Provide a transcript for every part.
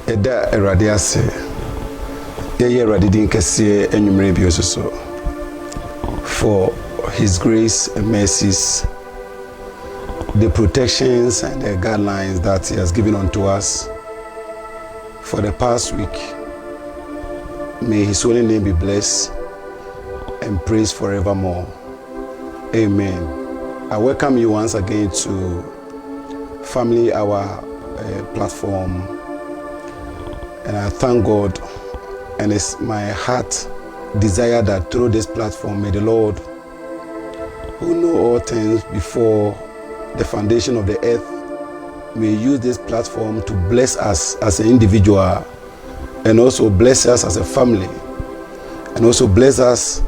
Eda Erade ase. Ye Erade din kese enwumre bi ososo. For his grace and mercies, the protections and the guidelines that he has given unto us for the past week. May his holy name be blessed and praised forevermore. Amen. I welcome you once again to Family Hour platform, and I thank God, and it's my heart desire that through this platform may the Lord, who know all things before the foundation of the earth, may use this platform to bless us as an individual, and also bless us as a family, and also bless us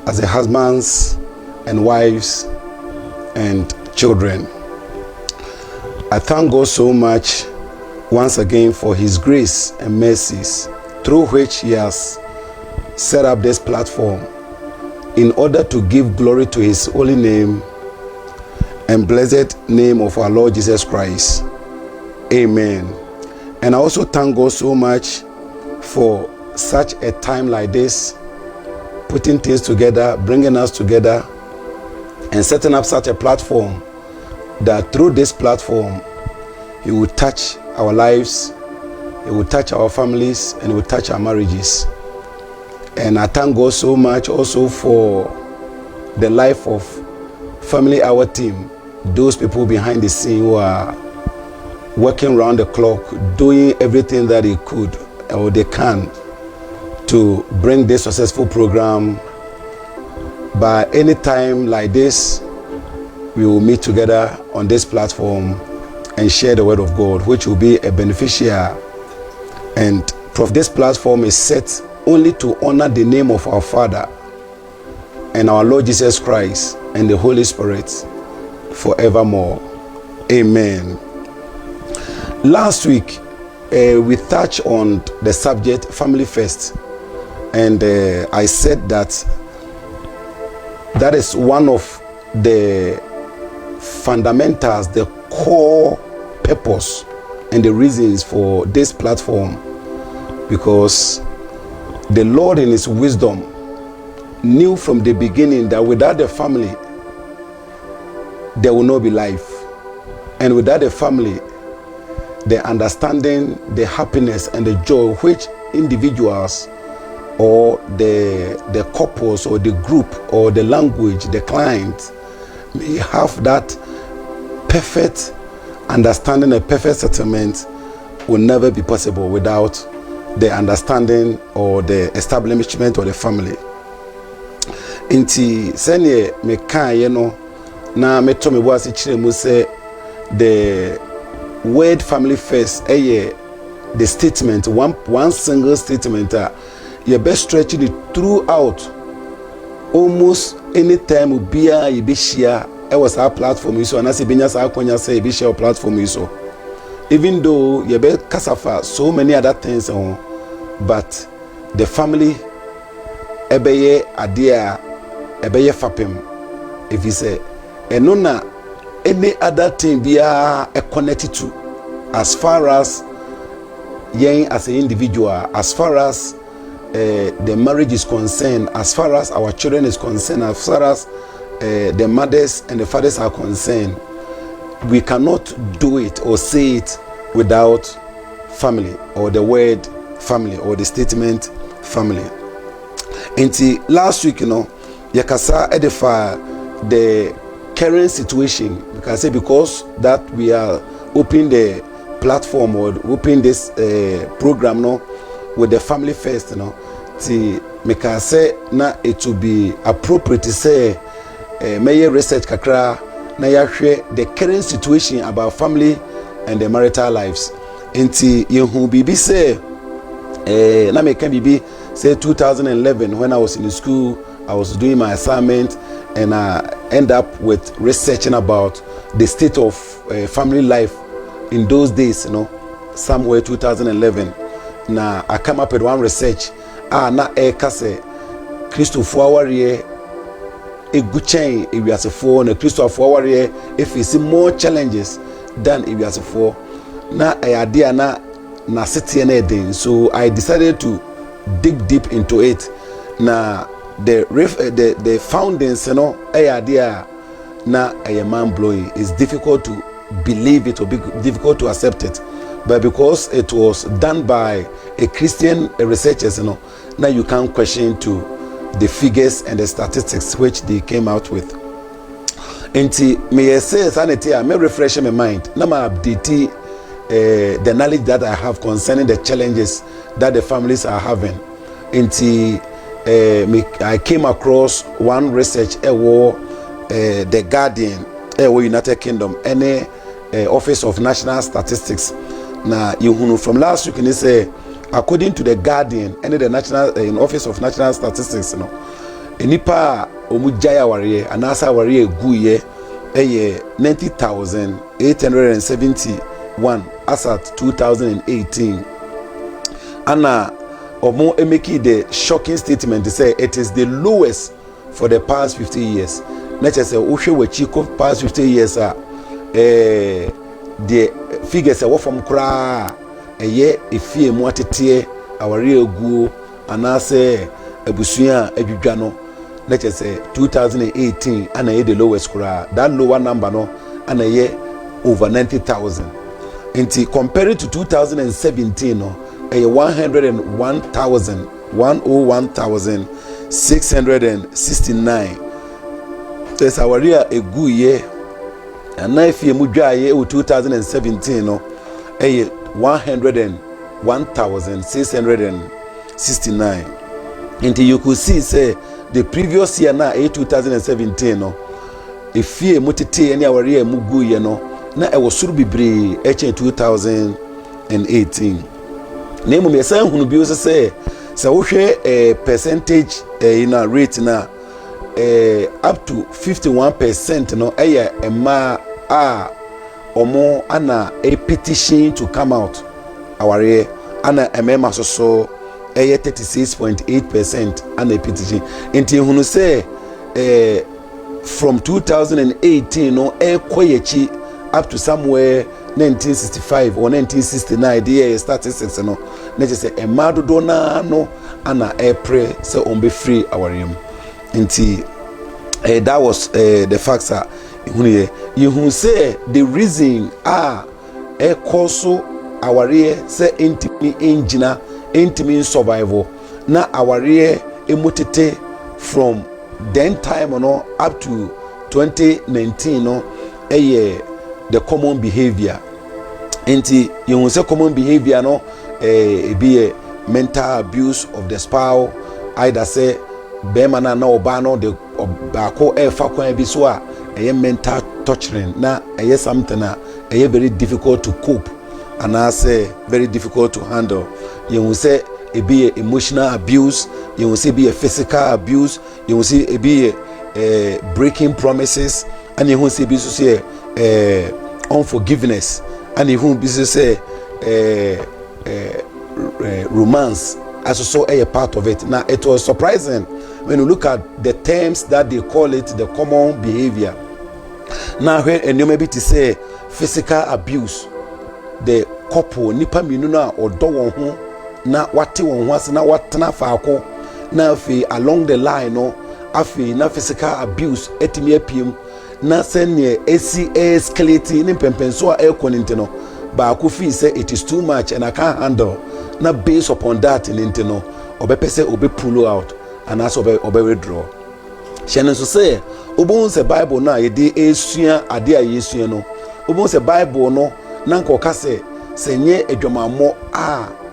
as a husbands and wives and children. I thank God so much once again for his grace and mercies through which he has set up this platform in order to give glory to his holy name and blessed name of our Lord Jesus Christ. Amen. And I also thank God so much for such a time like this, putting things together, bringing us together, and setting up such a platform that through this platform, he will touch our lives, he will touch our families, and he will touch our marriages. And I thank God so much also for the life of Family Hour team, those people behind the scene who are working around the clock, doing everything that they could or they can to bring this successful program. By any time like this, we will meet together on this platform and share the word of God, which will be a beneficial. And this platform is set only to honor the name of our Father and our Lord Jesus Christ and the Holy Spirit forevermore. Amen. Last week, we touched on the subject family first, and I said that is one of the fundamentals, the core purpose and the reasons for this platform, because the Lord in his wisdom knew from the beginning that without the family there will not be life, and without the family the understanding, the happiness and the joy which individuals or the couples or the group or the language, the client may have, that perfect understanding, a perfect settlement will never be possible without the understanding or the establishment of the family. Inti senye me kan ye no na me to me bo ase kire mu say the word family first the statement, one single statement you best stretching it throughout almost any time bia you be share was our platform so na se benya sa akonya say be share platform so, even though you be kasafa so many other things but the family ebeye adea ebeye fapem, if you say eno na any other thing bia connected to, as far as yen as an individual, as far as the marriage is concerned, as far as our children is concerned, as far as the mothers and the fathers are concerned, we cannot do it or say it without family, or the word family, or the statement family. Until last week, yakasa edify the current situation, because that we are opening the platform or opening this program with the family first, to make us say na it will be appropriate to say may research kakra na yahwe the current situation about family and the marital lives. Inti yehu bibi say na me can bibi say 2011, when I was in school, I was doing my assignment and I end up with researching about the state of family life in those days, somewhere 2011. Now I come up with one research na kase Christopher Warrior eguchen ewiasefo na Christopher Warrior if you see more challenges than ewiasefo na ayade na na city and everything. So I decided to dig deep into it. Na the foundings, you know, idea na a man blowing. It's difficult to believe it or be difficult to accept it, but because it was done by a Christian researchers, you know, now you can't question to the figures and the statistics which they came out with. Inti me say sanity, I may refresh my mind. Now I update the knowledge that I have concerning the challenges that the families are having. Inti I came across one research the Guardian United Kingdom any Office of National Statistics. Now you from last week and say according to the Guardian and the National Office of National Statistics, you know, enipa omujaya warrior and asa warrior guye 90,871 as at 2018. Anna omo emeki the shocking statement to say it is the lowest for the past 50 years. Nature say uhwe wachi past 50 years the figures are from kra efie mu atete aware egu anase abusua adwudwa no. Let's say 2018 and the lowest kra. That lower number no and over 90,000. Inti compared to 2017 no 101,669. There's our real a good year. And now if you mudra 2017 no 101,669. Until you could see say the previous year na 2017 no if you mutete any our year mugu ye no na e wosuru bibre 2018. Name me say hunu bi say wo hwe percentage in a rate na up to 51% no ema omo ana a petition to come out our year ana emema so 36.8% and a petition. Until who say from 2018 no kwayechi up to somewhere 1965 or 1969 the statistics no let say a madu dona no ana April so on be free our room. Until that was the facts are you who say the reason cause our year say intimate engineer intimate survival na our year emutete from then time no up to 2019 no the common behavior. Inti you say common behavior no be a mental abuse of the spouse, either say bema na oba no the bako fa kwan bi so a mental torturing na something na very difficult to cope and I say very difficult to handle. You will say it be a emotional abuse, you will say be a physical abuse, you will say it be a breaking promises, and you will say be so say unforgiveness, and you will be so say romance as also a part of it. Now it was surprising when you look at the terms that they call it the common behavior. Now when you maybe to say physical abuse, the couple nipa minuna or do won ho na wate won ho ase na watena faako na afi along the line no afi na physical abuse etimi apiem na sene esi escalate ni pempenso a ekoninte no ba ko fi say it is too much and I can't handle na based upon that ninte no obepese obe pull out and as obe withdraw. Shenen so say obon se Bible na ye de esua ade a yesua no obon se Bible no na nkoka se senye edwamamo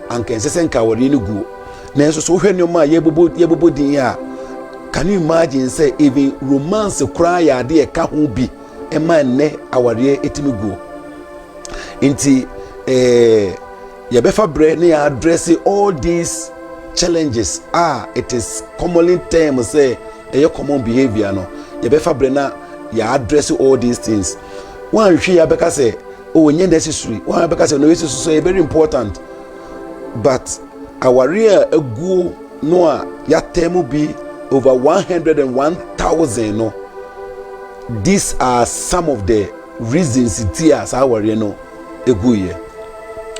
ankense senka wori ni gu na enso so hwe nyoma yebobo din ya. Can you imagine say even romance cry ya de ka ho bi e man ne aware etimi gu inti ye befa bre ne ya address all these challenges it is commonly term say a common behavior no ye befa bre na ya address all these things. One hwe ya beka say onye necessary one beka say no is so very important, but our real egu no ya temu bi over 101,000 no. These are some of the reasons it is our no egu ye.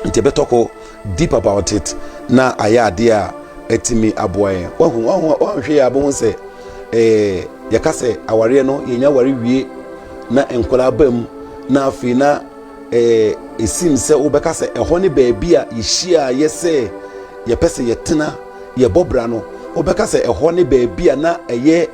Nti betoko deep about it na aya dia etimi aboye wahu hwe ya bo se yaka se aware no yenya ware wie na enkola bam na afi na esim se obeka se ehɔ ne baabi a yehia yese yepese yetena yebobra no obeka se ehɔ ne baabi a na eye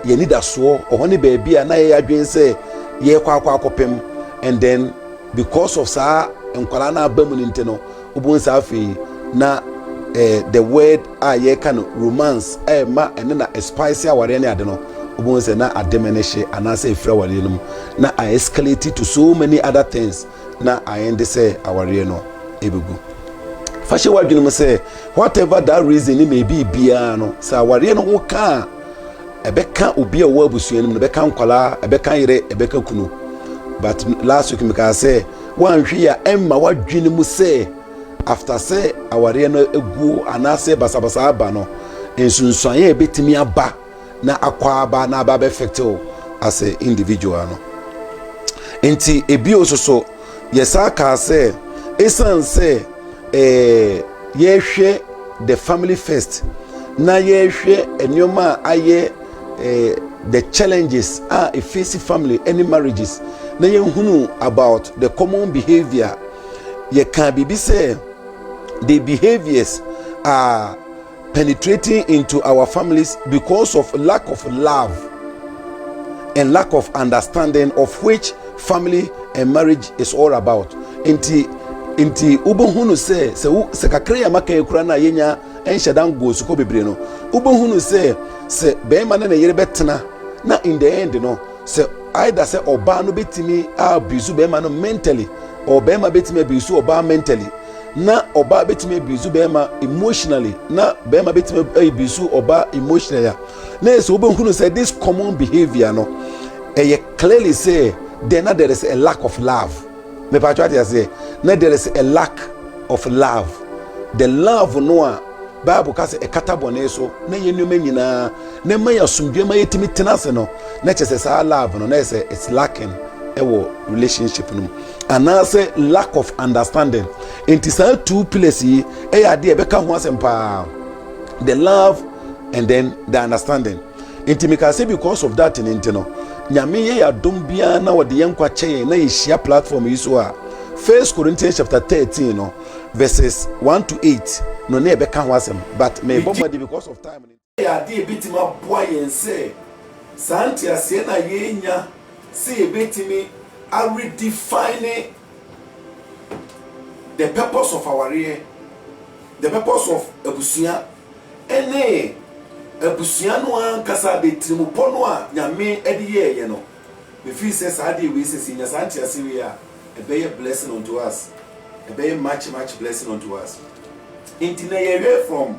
yenidaso ehɔ ne baabi a na ye adwen se ye kwa akopem. And then because of sa enkola na abamu nte no obun sa afi na the word ye can romance ma ene na spicy aware ne ade no obun se na ademeneshe anase efra ware no na I escalate to so many other things na I end say aware no ebugu fashe wadwene mo say whatever that reason may be bia no sa aware no wo ka ebeka obi a wo abusuanim no beka nkwala ebeka yire ebeka kunu. But last week I say one hwia emma wadwene mu say after say aware no egu anase basabasa aba no ensunsuan ye betimi aba na akwa aba na aba effect as a individual no enti ebi ososo yesa ka say esan say ye hwe the family first na ye hwe enyoma aye the challenges a face family any marriages na ye hunu about the common behavior ye can be say the behaviors are penetrating into our families because of lack of love and lack of understanding of which family and marriage is all about. Inti ubohunu se kakre ya maka ekura na yenya enhyedan go suko bebre no ubohunu se be ma na yere betena na in the end no se either say oba no betimi abuse be ma no mentally or be ma betimi abuse oba mentally na oba betimi abuse be ma emotionally na be ma betimi abuse oba emotionally na so ubohunu say this common behavior no clearly say then there is a lack of love. Me patriotic say na there is a lack of love. The love no Bible ka say ekatabone so na yenuma nyina na maya sumdwe ma yetimi tenase no na chese sa love no na say it's lacking ewo relationship no and now say lack of understanding. It is two pillars yi ade ebeka ho asempa the love and then the understanding. Intimika say because of that in intino nyame ye adom bia na wode yenkwa cheye na yehia platform yi so a 1 Corinthians chapter 13 no verses 1 to 8 no na ebeka ho asem but me bomadi because of time ya de bitima boa yense santi ase na yenya se betimi a redefine the purpose of our year, the purpose of abusia ene abusia no ankasa betrimu pono a nyame ediye ye no me feel say sade we say nya santi ase we a be blessing unto us, be much blessing unto us. Intina ye from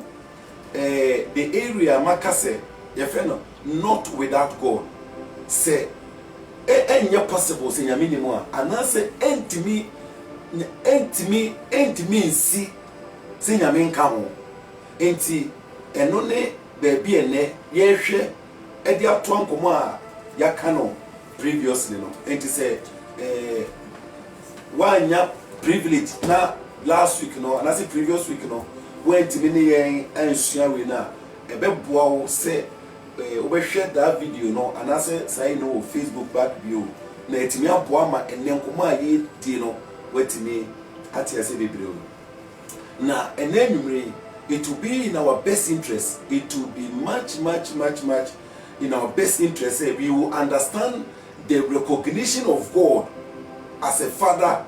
the area makase ye friend not without God say enye possible say nyame ni mo a anase entimi nsi say nyame nka ho enti eno ne baby ene ye hwe edi ato ankomo a yaka no previously no enti say wanya privilege na last week no and I say previous week no when timini yen ansua we na ebeboa wo say obehwe that video no and I say no Facebook back view na etimi aboa ma enenkomo a ye di no wetimi ati ase bebreo na enenumre. It will be in our best interest. It will be much in our best interest. We will understand the recognition of God as a father.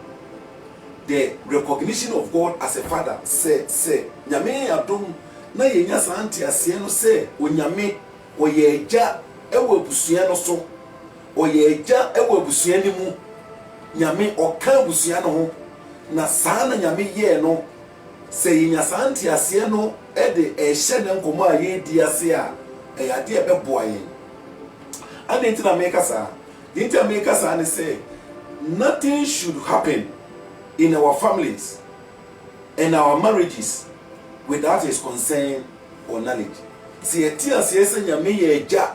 The recognition of God as a father. Say, nyame adom na yenya santi ase no say onyame oyeja ewo abusua no so. Oyeja ewo abusua ni mu. Nyame oka abusua no ho. Na sana nyame ye no say in yasanti ase no e de ehye ne nkomo a ye di ase a ade e beboa yen ade na make us the make us and say nothing should happen in our families and our marriages without his consent or knowledge. See eti ase say nyame ye eja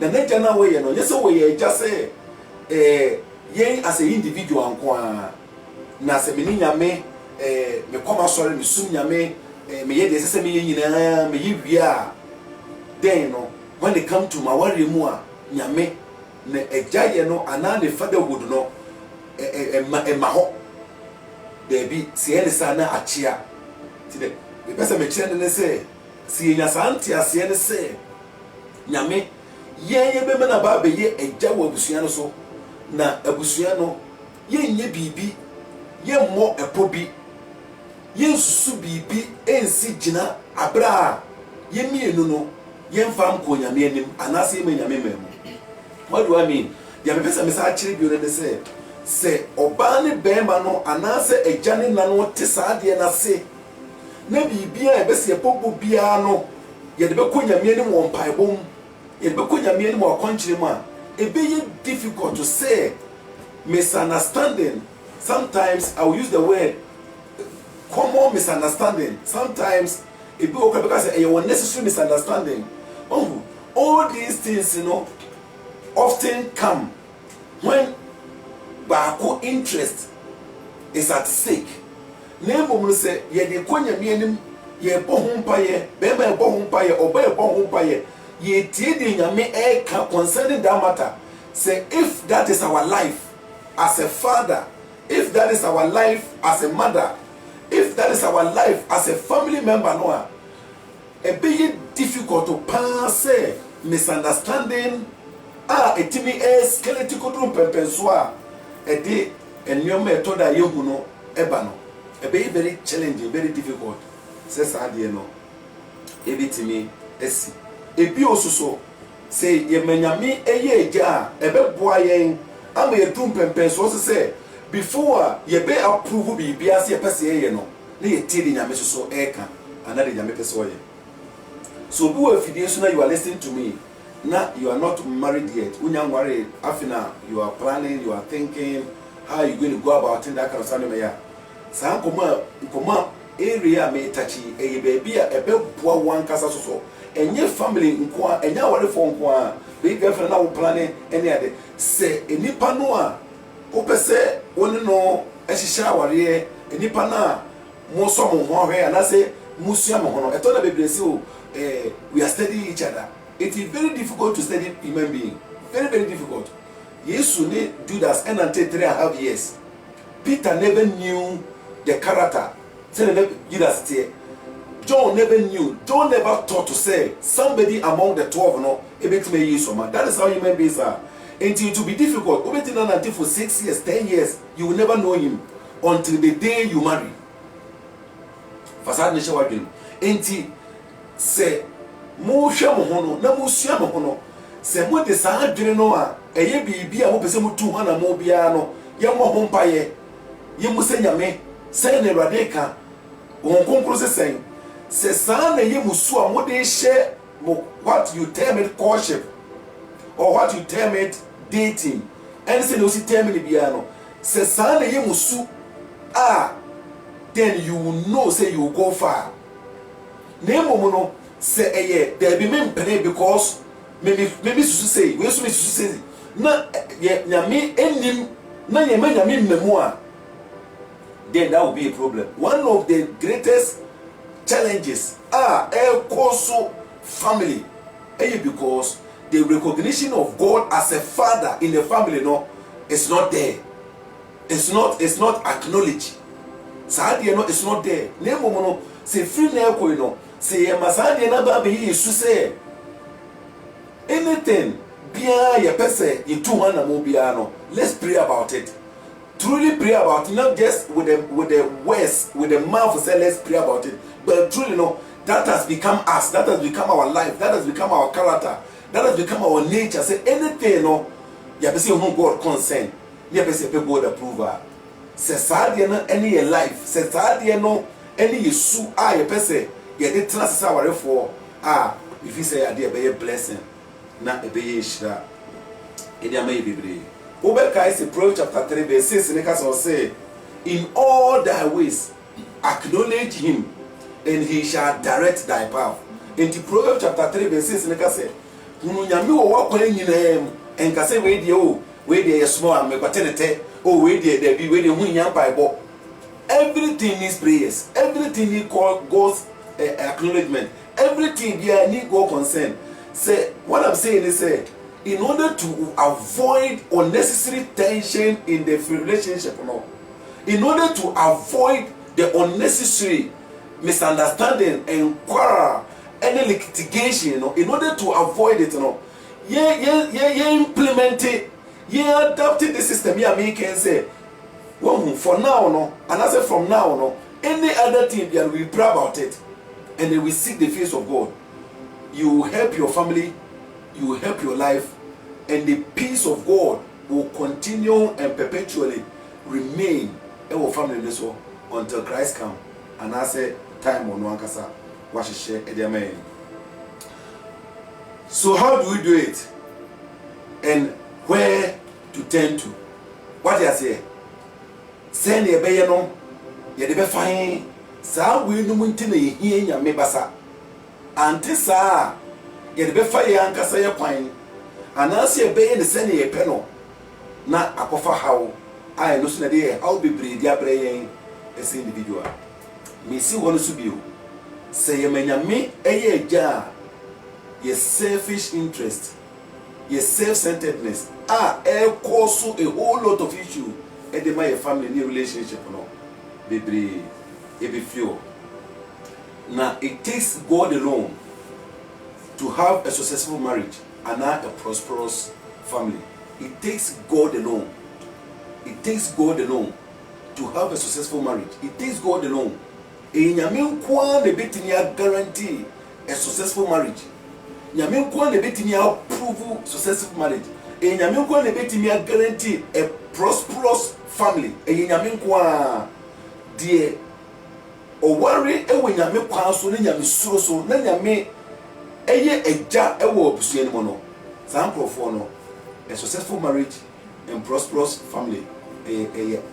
na neja na we ye no yese we ye eja say yen as a individual nko a na se meni nyame me come sorry me sum nyame me ye de sese me ye nyina me ye wia then no when they come to my worry mu a nyame na ejaye no ana ne fatherhood no ma ho there be se ele sa na achia ti de be pese me kire ne se si nya santi ase ne se nyame ye be me na ba be ye eja wo abusua no so na abusua no ye nye bibi ye mo epo bi ye susu bibi ensi gina abra ye mienu no ye mfam ko nyame anim anase me nyame mem. What do I mean? Ya me pesa me sa akire bi o ne se oba ne bema no anase eja ne na no te sa de na se na bibi a ebese epobo bia no ye de be ko nyame anim won paibom ye de be ko nyame anim wa konchire ma e be ye difficult to say misunderstanding. Sometimes I will use the word common misunderstanding. Sometimes it be okay because a necessary misunderstanding. Oh, all these things, you know, often come when baako interest is at stake. Nemo mo say ye de konya mi anim ye bohum paye be be bohum paye oba ye bohum paye ye tie de nyame e ka concerning that matter. Say if that is our life as a father, if that is our life as a mother, if that is our life as a family member, no, a bit difficult to pass misunderstanding. It me a skeleton room pempenswa a day and your method that you know ebano. A very challenging, very difficult. Says Adiano. A bit to me, esi. A be also so say ye menyami a ye ja, a bit boying. I'm a doom pempenswa say before ye be approve be bias ye pese ye no. Ye tell nyame so eka another nyame pese. So who if you are listening to me? Now you are not married yet. Unyang worry afina you are planning, you are thinking how you going to go about it, that kind of stuff. Yeah. Sa nkoma area me tachi e baby a be boa one kasa so. Enye family nko enya worry for nko be girlfriend na wo planning any other. Say enipa no a wo pese woni no ehihia worry enipa na mo so mo ho hwe ana say musua mo ho no eto na bebresi o we are studying each other. It is very difficult to study human being. Very, very difficult. Yes, you need Judas and until 3.5 years. Peter never knew the character. Judas, John never knew. John never thought to say somebody among the 12. No, that is how human beings are. Until it will be difficult. Until for 6 years, 10 years, you will never know him until the day you marry. Fasad nisha wajin. Until say. Mo hwe mo hono na mo sua mo hono se mo de sa adwene no a eye bibi a mo pese mo tu ho na mo bia no ye mo ho mpaye ye mo se nyame se ne rade ka won konkro se sen se sa na ye mo su a mo de hye mo what you term it courtship or what you term it dating and se no si term it bia no se sa na ye mo su then you will know say you will go far na mo no say there be me pray because maybe susu say we so me susu say na nyame enim na nyame memu a then that will be a problem. One of the greatest challenges also family because the recognition of God as a father in the family no is not there. It's not acknowledged. Sadia no it's not there. Nemo no say free na ko no say masadi na ba be yesu say anything bia ye pese ye tu na mo bia no let's pray about it. Truly pray about it, not just with the words, with the mouth say let's pray about it, but truly no, that has become us, that has become our life, that has become our character, that has become our nature. Say anything no ye pese who God consent, ye pese pe God approval. Say sadia no any your life, say sadia no any yesu ye pese ye dey trust our for if you say ade be a blessing na e be yeshira e dey may bebre Obeka is Proverbs chapter 3 verse 6 in say in all thy ways acknowledge him and he shall direct thy path. In the Proverbs chapter 3 verse 6 in say hunu nyame wo wakwan nyina enka say we dey small am me kwatenete we dey there be we dey hu nyam bible everything needs prayers, everything needs God's acknowledgement, everything there need God consent. Say, what I'm saying is, in order to avoid unnecessary tension in the relationship, in order to avoid the unnecessary misunderstanding and quarrel, any litigation, in order to avoid it, implement it, adapted the system. Me can say, well, for now, and I say from now, any other thing, we will pray about it, and they will seek the face of God. You will help your family, you will help your life, and the peace of God will continue and perpetually remain in our family until Christ comes. And I say, time on one kasa, wash share amen. So how do we do it? And where to turn to? What do I say? Send your bayano, ye de fine. Sa we no munti na ye nyame basa. Ante sa ye de fire ankasa ye kwan. Anase ye beye ne send ye peno. Na akofa how I no so na de how be breed ya breyen as individual. Me si wono so bio. Say ye nyame eye ja ye selfish interest, ye self-centeredness cause a whole lot of issue in the my family new relationship be few. Now it takes God alone to have a successful marriage and not a prosperous family. It takes God alone. It takes God alone to have a successful marriage. It takes God alone. Enyame kwa ne betini guarantee a successful marriage. Nyame kwa ne betimi approve successful marriage. Nyame kwa ne betimi guarantee a prosperous family. Nyame kwa die o worry ewe nyame kwa so ne nyame suro so na nyame eye eja ewe obusu eni mo no. Sankrofo no a successful marriage and prosperous family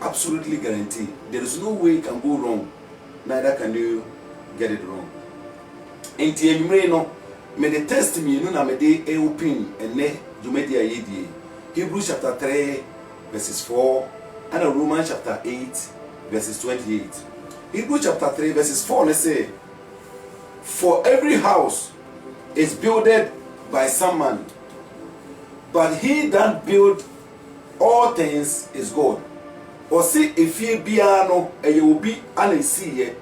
absolutely guarantee. There is no way it can go wrong. Neither can you get it wrong. Enti emre no me the test me no na me de open ene Jumedia yedie. Hebrews chapter 3 verses 4 and Romans chapter 8 verses 28. Hebrews chapter 3 verses 4 let's say, for every house is builded by some man, but he that build all things is God. Or see if ye biano e ye obi ana see ye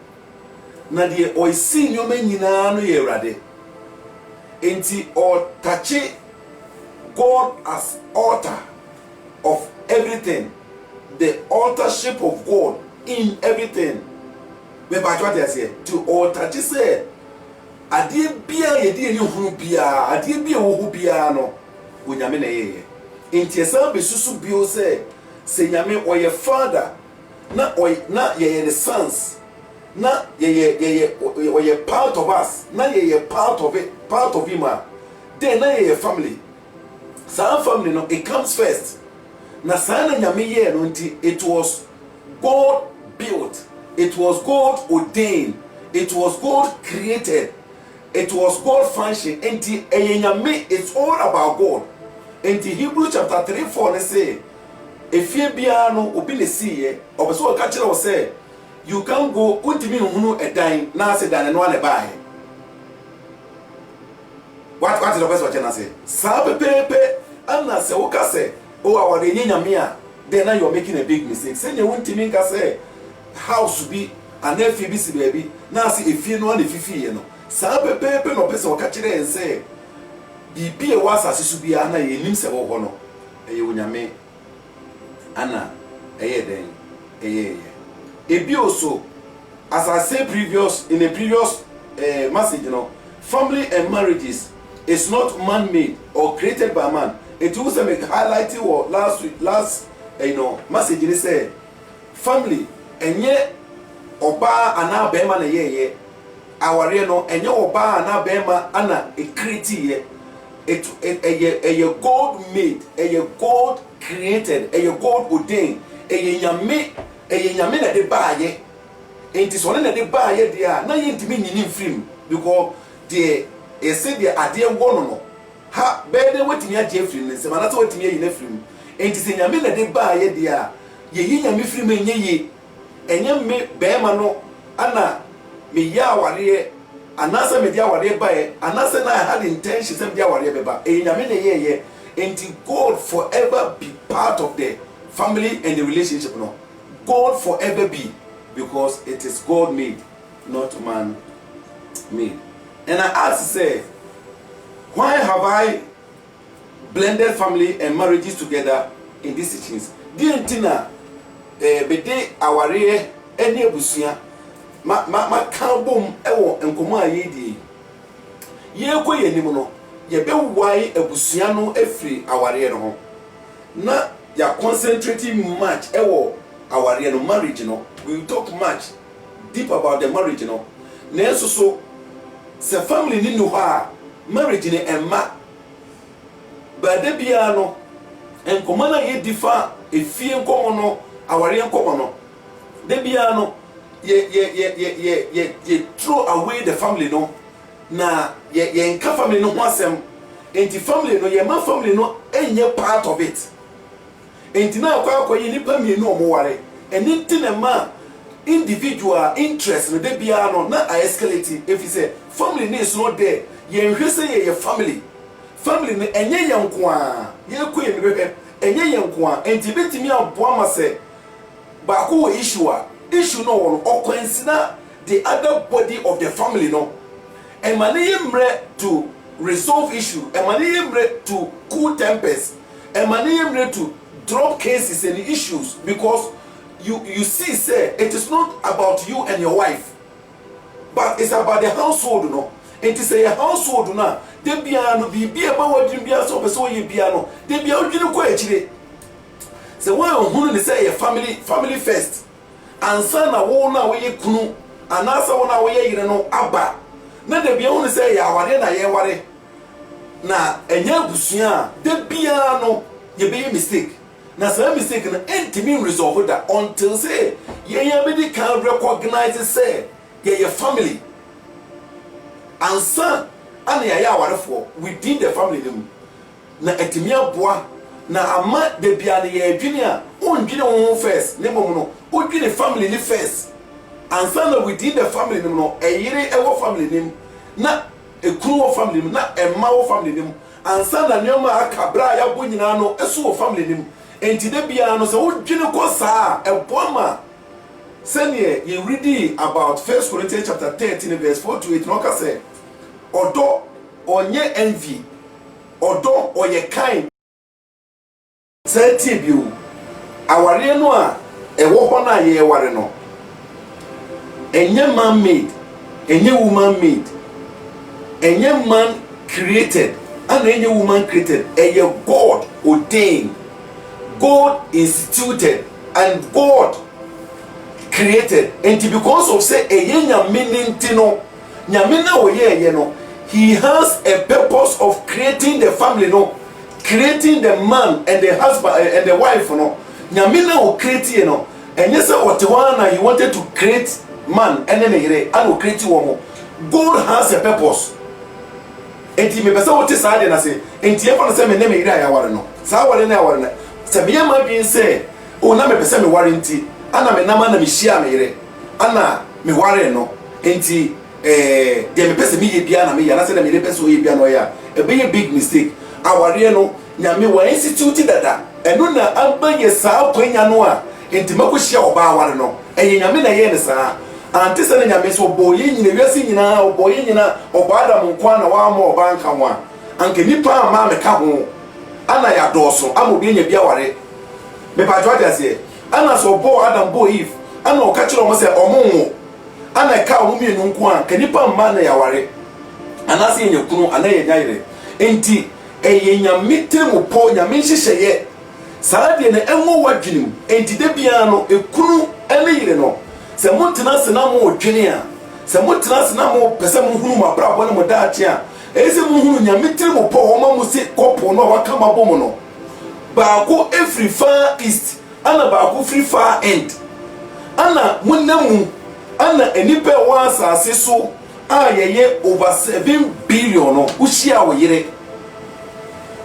na de o see nyoma nyina no ye rade. Enti or touch God as author of everything, the authorship of God in everything. Me ba what they say to author say ade bia ye de ni hunu bia ade bia wo hu bia no onyame na ye. Enti esa be susu bio say nyame oye father na ye the sons na ye part of us na ye part of it, part of him. Then na ye family. Some family no it comes first. Na sana nyame ye no nti it was God built, it was God ordained, it was God created, it was God function. Nti nyame it's all about God. Nti Hebrews chapter 3:4 they say if ye biano obi le see ye obeso ka kire o say you can go untimi hunu edan na say dan no ane bae. What the person watching say sa pepe ana say wo ka say o awade nyame a then now you're making a big mistake. Say you untimi ka say house be and if be si baby na say if ye no ane fifi ye no sa pepe no person ka kire en say bibi e wa asase su bia na ye nim se wo ho no e ye onyame ana eye den eye ebi also as I said in a previous message, you know, family and marriages is not man-made or created by man. It was highlighted or last message they say family enye oba ana bema na ye aware no enye oba ana bema ana e create ye a God made, a God created, a God ordained, a nyame na de baye. Enti so na de baye dia na ye ntimi nyini film because the say the ade wo no ha be de wetimi age film ne se ma na so wetimi yi na film. Enti se nyame na de baye dia ye yi nyame film enye ye enye me bema no ana me ya aware anasa me dia aware bae anasa na I had intention say me dia aware beba nyame na ye until God forever be part of the family and the relationship no. God forever be, because it is God made, not man made. And I ask, say, why have I blended family and marriages together in these teachings? Dear Tina, bede aware any abusia ma kan bom ewo enkomo ayedi ye ko ye nim no ye be wai abusia no afri aware no na ya concentrating much ewo aware no marriage no. We will talk much deep about the marriage no. Na so se family ni no ha marriage ni emma ba de bia no enkomo na ye difa efie enkomo no aware enkomo no de bia no ye throw away the family no na ye nka family no ho asem enti family no ye ma family no enye part of it enti na akwa ye nipa mi no omo ware eni ti na ma individual interest no de bia no na I escalate if you say family is not there ye nhwese ye family no enye ye nko a ye ko ye bebe enye ye nko a enti betimi aboa ma se ba ko issue no one or consider the other body of the family no and money to resolve issue and money to cool tempers and money to drop cases and issues, because you see say it is not about you and your wife but it's about the household no. It is a household na de bia no bi aba wadwin bia so be so ye bia no de bia odwin ko akire say why ohunu ni say family first ansa na wo na wo ye kunu anasa wo na wo ye yire no aba na de bia ohunu say ya ware na ye ware na enya busua de bia no ye be mistake na say mistake na entimi resolve that until say ye be can recognize say ye family ansa ana ya ware for within the family dem na etimi aboa na ama de bia na ye adwini a ondwini wo first ne mom no odwini family ni first ansa na within the family nim no eyire ewo family nim na ekuru wo family nim na emma wo family nim ansa na nyoma akabra ya bo nyina no eso wo family nim enti de bia no se odwini ko saa eboama senior ye read about 1 Corinthians chapter 13 verse 4 to 8 no ka say odo onye envy odo oye kind say tibio aware no a ewo ho na ye ware no enye man made enye woman made enye man created and enye woman created eye God ordained, God instituted, and God created. And because of say eye nyame ntino nyame na oye no, he has a purpose of creating the family no, creating the man and the husband and the wife no. Nyame na o create no enye say otewana he wanted to create man and then he and o create woman. God has a purpose. Enti me pese wote saa de na say enti e fa no say me na me ira ya ware no saa ware na ya ware na se me ma bin say o na me pese me ware enti ana me na ma na me hia me ire ana me ware no enti de me pese me ye bia na me ya na say na me re pese o ye bia no ya e be a big mistake. Aware no nyame wa institute dada eno na abanye saa kwanya no a enti mako hia oba aware no enye nyame na ye ne saa ante se na nyame so boye nyina wiase nyina oboye nyina oba adam nkwa na wa ma oba nka ho anke nipa ama me ka ho ana ya doso amobi nya bia ware me pa jwa dase ana so bo adam bo eve ana o ka kire o mo se omonwo ana ka o mi enu nko a ke nipa ma na ya ware ana se nya kunu ana ya nyaire enti eye nyame temu po nyame hyehyeye saa de na enwo wadwenim enti de bia no ekunu ene yire no se mutena sena mo odwene a se mutena sena mo pese mo hunu ma brabo ne mo daate a ese mo hunu nyame temu po ho ma mo se kopo no waka mabom no ba ko every far east ana ba ko free far end ana munamu ana enipa wa asase so a yeye over 7 billion no uhia wo yire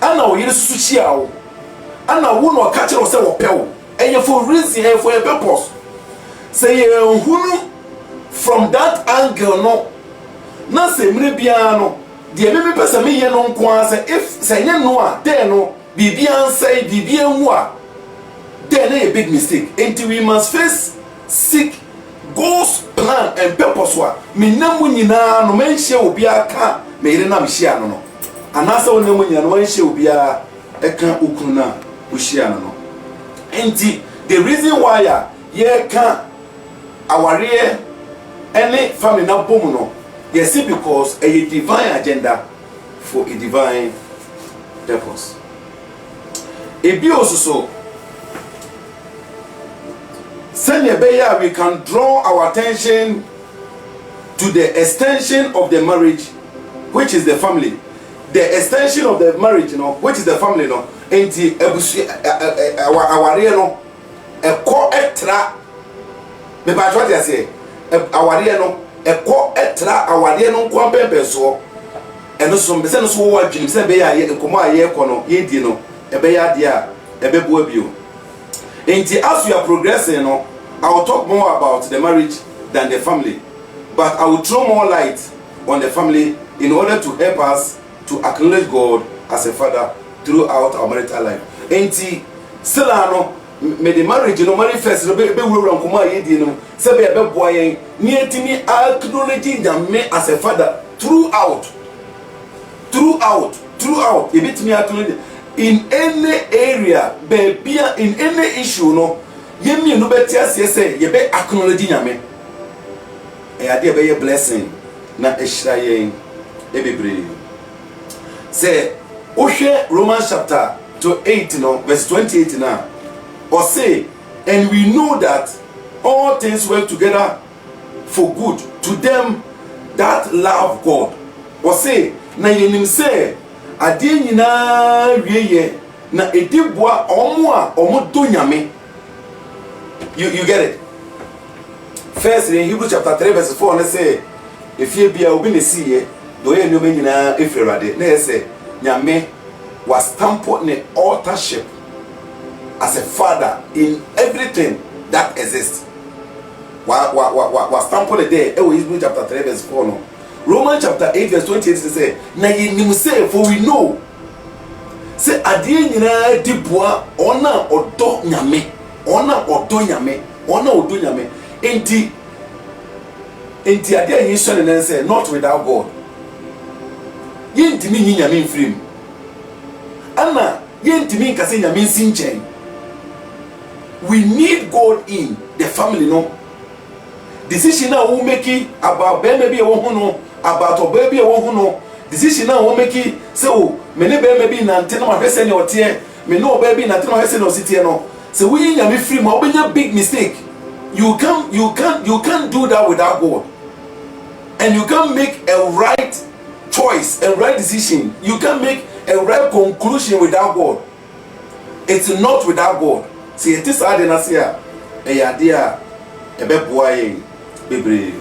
ana wo yire susu chia wo ana wo no ka kire wo se wo pewo eye for reason eye for a purpose say hunu from that angle no na se mre bia no de me pesa me ye no nko an say if say nye no a then no bibia say bibia hu a then a big mistake until we must face seek God's plan and purpose wa me namu nyina no menhye obi aka me yire na me hia no no anasa wo namu nyina no menhye obi a eka okunu na wo hia no no enti the reason why ye ka aware any family na bomu no yes because a divine agenda for a divine purpose e bi also we can draw our attention to the extension of the marriage, which is the family. The extension of the marriage, which is the family, and the our no, a co extra. Me ba what I say, our no, a co extra, our no, kwa pepe so. And so, me say no so what dream. Say be ya ye nkoma ye kono ye di no, e be ya dia, e be bo bio. As we are progressing, I will talk more about the marriage than the family, but I will throw more light on the family in order to help us to acknowledge God as a father throughout our marital life. Still, may the marriage, marry first, be say be boy, near to me acknowledging me as a father throughout. A bit me acknowledge. In any area, baby, in any issue, yemi no betia say ye be acknowledge nyame. E ade be ye blessing na ehira yen e bebre. Say ohwe Romans chapter 8 verse 28 now. Or say, and we know that all things work together for good to them that love God. Or say, na yenim say ade nyina wieye na edibua omo a omo do nyame. You get it? First in Hebrews chapter 3 verse 4 let's say if you be obi ne see do ye no nyina efrade na say nyame was stamped in authorship as a father in everything that exists. Was stamped there Hebrews chapter 3 verse 4 no. Romans chapter 8 verse 28 say na yenim say for we know say ade nyina dibua ona odo nyame ona odo nyame enti ade yin so ne say not without God yentimi nyi nyame mfrim ana yentimi nkase nyame nsinchen. We need God in the family no decision now we make about baby e wo hu no about baby e wo hu no decision now we make say o me ne baby na ante na ma hwese ne ote me no baby na ante na hwese ne ositie no. So we in your free ma a big mistake. You can't do that without God. And you can't make a right choice, a right decision. You can't make a right conclusion without God. It's not without God. See, it is hard enough here. A idea a beboy baby.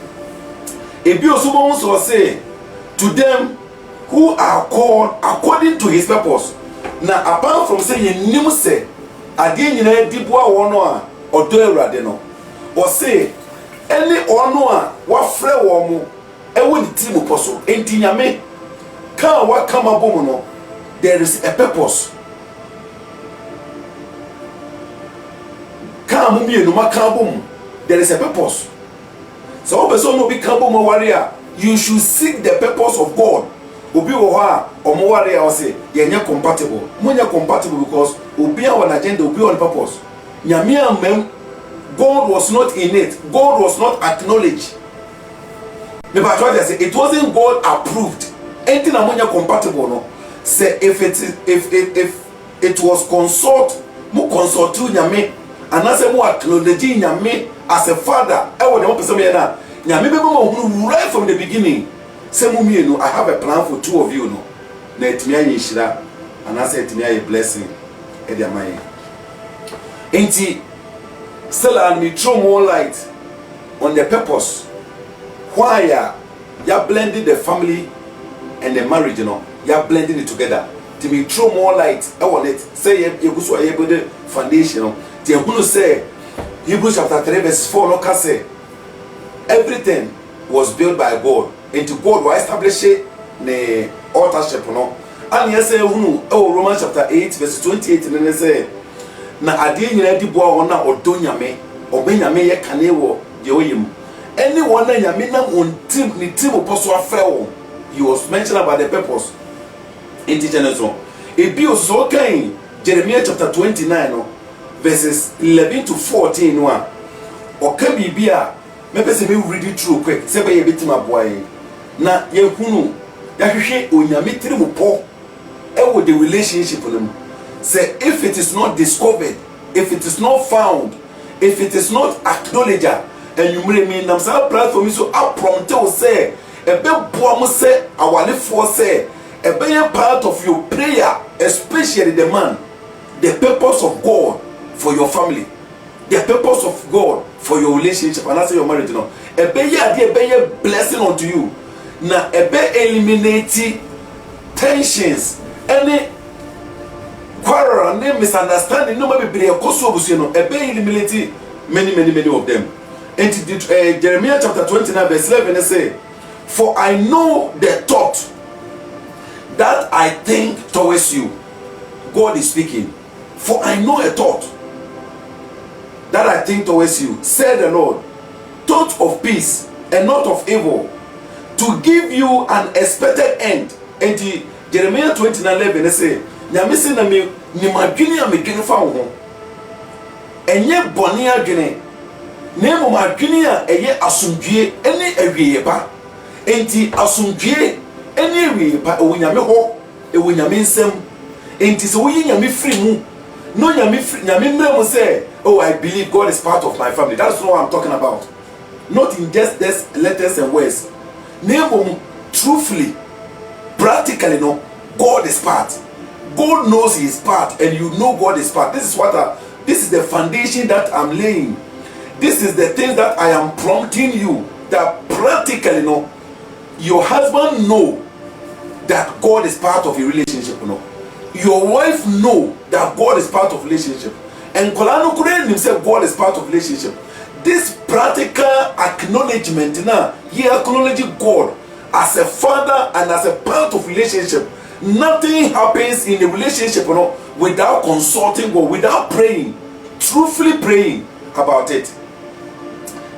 If you also say to them who are called according to his purpose. Now apart from saying you say ade nyina dibua wono a odo awurade no o say any ono a wafre wo mo e woni timu poso enti nyame ka wa kama bomu no there is a purpose ka mu mienu maka bomu there is a purpose so person no be ka bomu warrior you should seek the purpose of God. Obi wo ha omo warrior o say yenye compatible munya compatible because obi on agenda obi on purpose nyame amem. God was not in it. God was not acknowledged. It wasn't God approved. Anything among compatible no. Say if it was consult, mu consult nyame, and as mu acknowledge nyame as a father. I want to person me na nyame be mo right from the beginning. Say mu mienu, I have a plan for two of you no. Na etimi aye shira, and as etimi aye blessing. E dia mai. Enti still and me throw more light on the purpose why you blending the family and the marriage, you blending it together. To me throw more light on it. Say you go so able the foundation. The who say Hebrews chapter 3 verse 4 no can say everything was built by God. Into God will establish the authorship no. And yes say Romans chapter 8 verse 28 and say na ade nyina di boa wona odo nyame obanyame ye kane wo de oyim anyone na nyame na ontim ni tim oposo afre wo. He was mentioned about the purpose in the Genesis. Ebi oso kan Jeremiah chapter 29 no verses 11 to 14 no a oka bibia me pese me read it through quick say be betima boy na ye hunu ya hwehwe onyame tiri mo po e wo the relationship no. Say if it is not discovered, if it is not found, if it is not acknowledged, and you may nam sa platform so prompt to say e be boa mo say awale for say e be part of your prayer, especially the man, the purpose of God for your family, the purpose of God for your relationship and also your marriage no e be ya blessing unto you na e be eliminate tensions any quarrel and misunderstanding no maybe be koso obusu no e be eliminate many of them. And Jeremiah chapter 29 verse 11 say, for I know the thought that I think towards you. God is speaking. For I know a thought that I think towards you, said the Lord, thought of peace and not of evil, to give you an expected end. And Jeremiah 29:11 say, nyamisi na me ni madwini a medwini fa wo ho enye bone adwene na mo madwini a eye asomdwie ene awieye ba enti asomdwie ene awieye ba onyame ho onyame nsem enti so wo nyame firi mu no nyame mre mo say, oh, I believe God is part of my family. That's what I'm talking about. Not in just this letters and words. Name truthfully, practically, no, God is part. God knows He is part, and you know God is part. This is the foundation that I'm laying. This is the thing that I am prompting you, that practically, no, your husband know that God is part of your relationship, no. Your wife know that God is part of relationship, and Kolano Kuren himself, God is part of relationship. This practical acknowledgement now, he acknowledges God as a father and as a part of relationship. Nothing happens in the relationship, without consulting God, without praying, truthfully praying about it.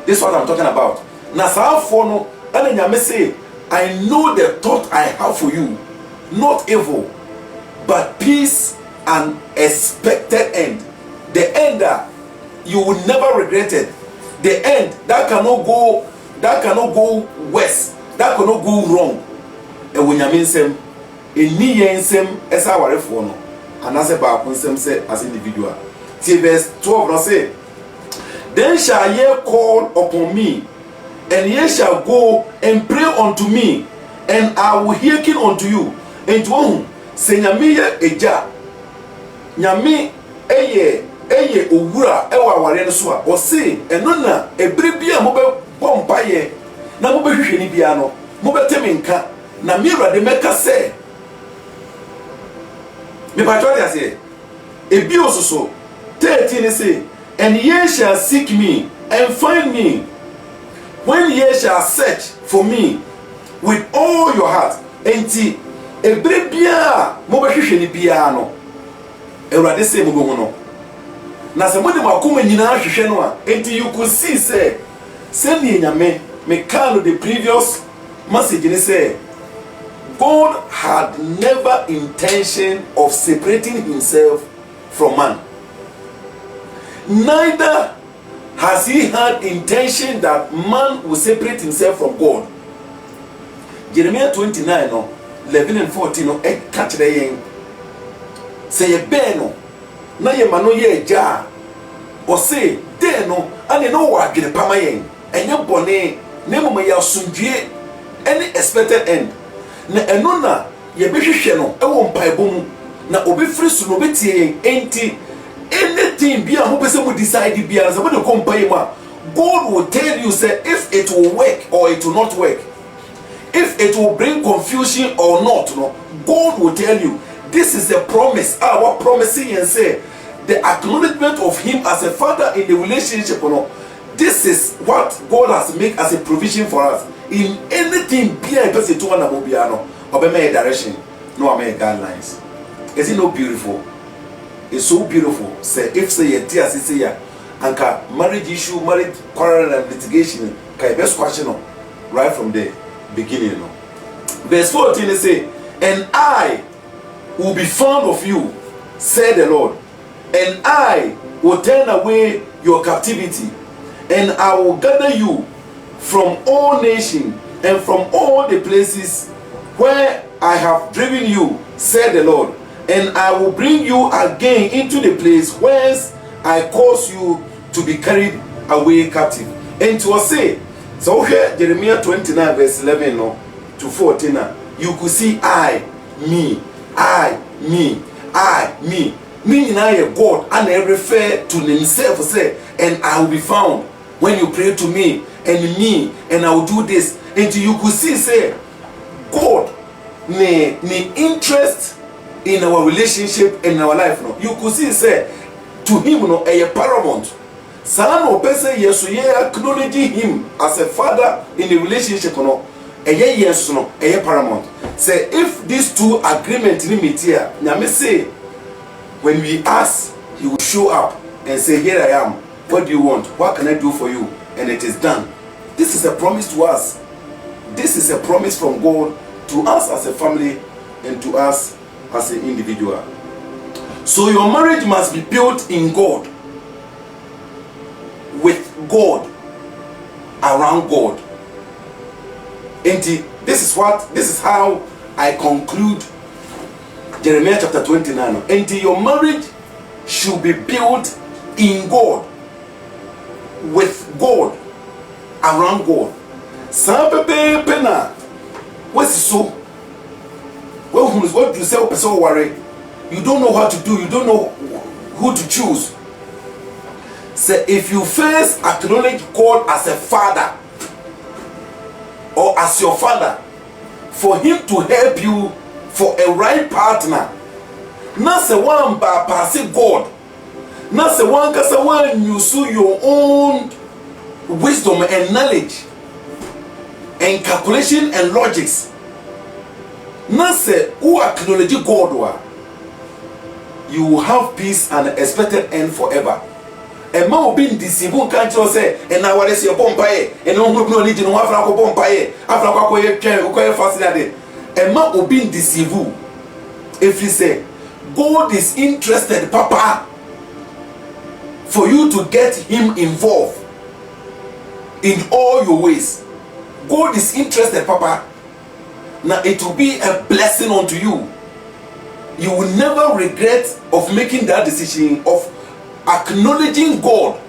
This is what I'm talking about. Nasa fono, and then say, I know the thought I have for you, not evil, but peace and expected end. The end that you will never regret it. The end that cannot go west, that cannot go wrong. And when you mean same, any yensem as our reform, and as a bakunsem say as individual. See verse 12 now say, then shall ye call upon me, and ye shall go and pray unto me, and I will hearken unto you. And to whom say nyame ye eja, nyame eye owura ewa aware no so a o se eno na ebere bia mo be bompa ye na mo be hwehwe ni bia no mo be temi nka na me urade meka se me patro dia se ebi ososo 13 say, and ye shall seek me and find me when ye shall search for me with all your heart. Enti ebere bia mo be hwehwe ni bia no urade se mo go no na se mo de makoma nyina hwehwe no a enti you could see say ni nyame me call the previous message ni say God had never intention of separating himself from man, neither has he had intention that man will separate himself from God. Jeremiah 29 no 11 and 14 no e catch the yen say ye be no na ye mano ye ja o say de no ane no wa adwene pama yen enye bone na mama ya sundue any expected end na eno na ye behwehwe no e wo mpaebo mu na obefiri su no betie enti anything bia ho pese mu decide bia na mo de kompai mu a God will tell you say if it will work or it will not work, if it will bring confusion or not, no, God will tell you. This is a promise. Our promising and say the acknowledgement of him as a father in the relationship, you know, this is what God has made as a provision for us. In anything, be a person to one about piano, or be a direction, no make guidelines. Is it not beautiful? It's so beautiful. Say if say a dear say anka marriage issue, marriage quarrel and litigation, can best question right from the beginning. No? Verse 14 say, and I will be fond of you, said the Lord, and I will turn away your captivity, and I will gather you from all nations and from all the places where I have driven you, said the Lord, and I will bring you again into the place whence I caused you to be carried away captive. And to say, so here Jeremiah 29 verse 11 no, to 14, you could see I, me, me. Meaning I am God, and I refer to himself, say, and I will be found when you pray to me, and I will do this. And you could see, say, God, ne interest in our relationship in our life. No, you could see, say, to him, no, a paramount. Son or person, yes, so yeah, acknowledging him as a father in the relationship, no, a yes, no, a paramount. Say, if these two agreements limit here, now me say, when we ask, he will show up and say, here I am. What do you want? What can I do for you? And it is done. This is a promise to us. This is a promise from God to us as a family and to us as an individual. So your marriage must be built in God, with God, around God. And this is how I conclude Jeremiah chapter 29. And your marriage should be built in God, with God, around God. Some people na what's so? What you say? So worry. You don't know what to do. You don't know who to choose. Say if you first acknowledge God as a father or as your father, for him to help you for a right partner, not say one by passing God, not say one because when you use your own wisdom and knowledge and calculation and logics, not say who acknowledge God, you will have peace and expected end forever. A man will be deceived, can't you say, and now what is your bompaye, and no need to know after bompaye, after fascinated. A man will be deceived if he say, God is interested, Papa, for you to get him involved in all your ways. God is interested, Papa. Now it will be a blessing unto you. You will never regret of making that decision, of acknowledging God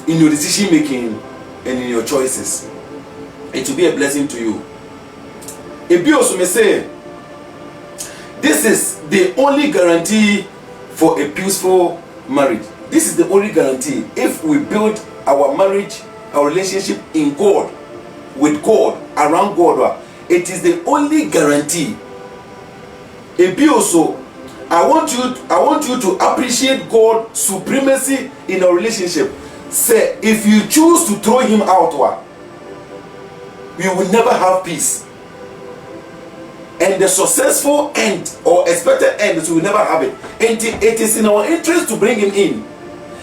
in your decision making and in your choices. It will be a blessing to you. If you also may say, this is the only guarantee for a peaceful marriage. This is the only guarantee. If we build our marriage, our relationship in God, with God, around God, it is the only guarantee. If you also, I want you to appreciate God's supremacy in a relationship. Say, if you choose to throw him out, you will never have peace. And the successful end or expected end, you will never have it. And it is in our interest to bring him in.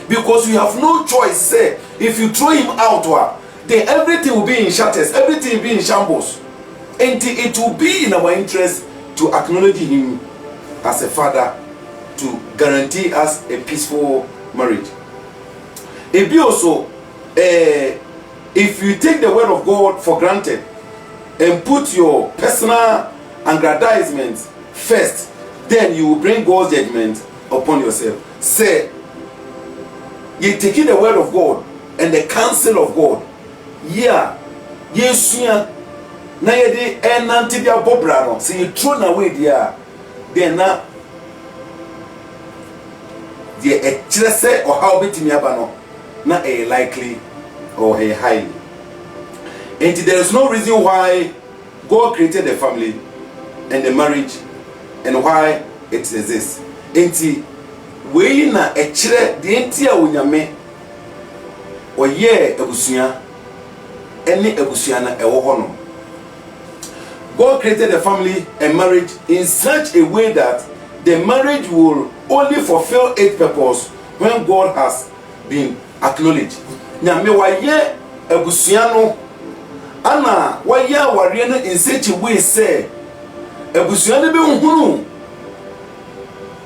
Because you have no choice. Say, if you throw him out, then everything will be in shatters, everything will be in shambles. And it will be in our interest to acknowledge him as a father, to guarantee us a peaceful marriage. If you also, if you take the word of God for granted and put your personal aggrandizement first, then you will bring God's judgment upon yourself. Say, you taking the word of God and the counsel of God. Yeah, yes, yeah. Now you did and until your bobrano, so you thrown away there. Then now, the a or how bit me abano, not a likely or a highly. And there is no reason why God created the family and the marriage and why it exists. And we na echire de enti a onyame oye abusua ene abusua na ewo ho no. God created a family and marriage in such a way that the marriage will only fulfill its purpose when God has been acknowledged. Nyame waye abusua no ana waye aware no in such a way say abusua no be nhunu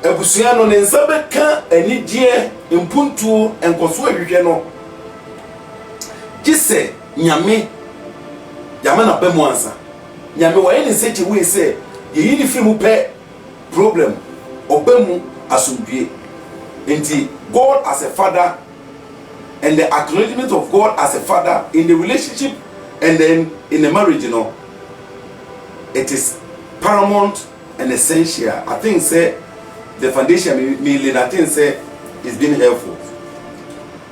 abusua no ne nsa beka anigye mpuntu enkoso ahwehwe no gise nyame yama na ba mu ansa nyame waye ne such a way say ye ni free mu pe problem obamu asundue enti God as a father and the acknowledgement of God as a father in the relationship and then in the marriage, you know, it is paramount and essential. I think say the foundation I think say is being helpful.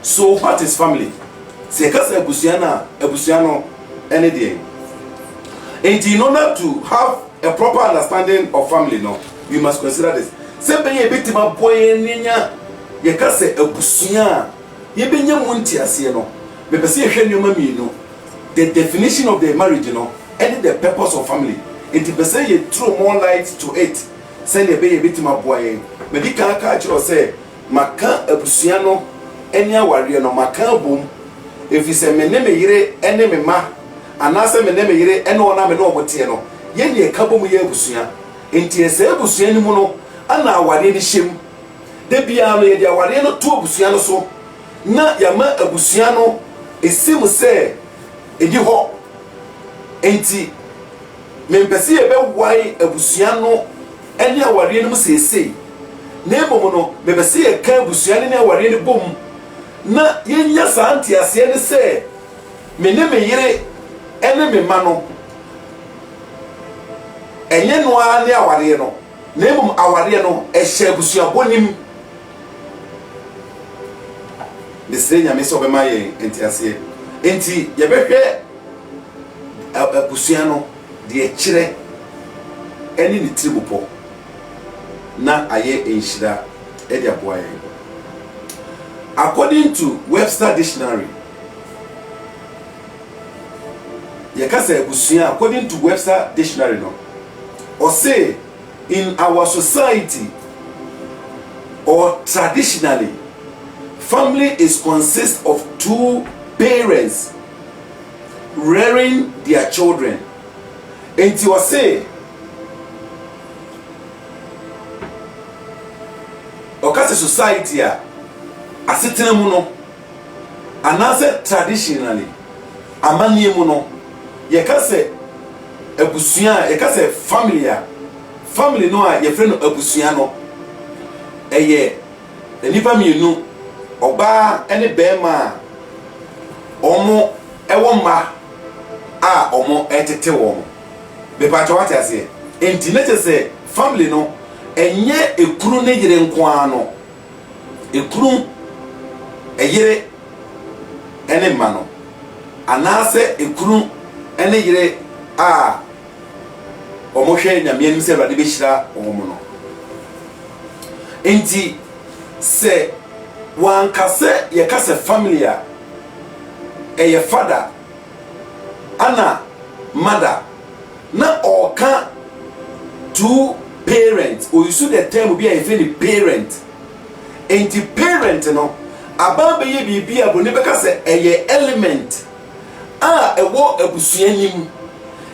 So what is family? Say kasa ebusiano any day. And in order to have a proper understanding of family, no, we must consider this. Say be ye bitima boy ninya ye kasa ebusia ye benya munti ase no. Me pese ye hwe nyoma mi no. The definition of the marriage, you know, and the purpose of family. It is say you throw more light to it. Send a baby to my boy. Maybe can catch or say, Maka ebusiano, any warrior no maka boom. If you say me name yere, enemy ma, and answer me name yere, and no name no botiano. Yen ye cabo mu ye busia. Inti se busiani mono, and now warrior shim. De biano ye dia warrior no two busiano so. Na yama ebusiano, it seems say. Edi ho enti mempesi ebe wai abusua no ene aware no sesei na ebomo no mebesi e ka abusua ne aware ne bom na yenya santi ase ne se me ne me yire ene me ma no enye no a ne aware no na ebom aware no e hye abusua bonim desenya me so be ma ye enti ase enti ye behwe abusua no de ekire eni ni tribupo na aye enhira e de aboa ye. According to Webster Dictionary, ye ka say abusua according to Webster Dictionary no or say in our society or traditionally family is consist of two parents rearing their children. And you say okase society a asetena mu no anase traditionally amanie mu no ye ka say abusua ye ka say family no a ye frɛ no abusua no eye enipa mienu oba ene bema omo ewo ma a omo etete wo be pa cho wate ase enti na se family no enye ekuru ne yire nkoa no ekuru eyire ene ma no anase ekuru ene yire a omo hwe nyame anim se Awurade be hira omo no enti se wan kase ye kase family a eye father ana mother na oka two parents or you see the term be a very parent enti parent no aba be ye bibia bo ne be kase eye element a ewo abusuanim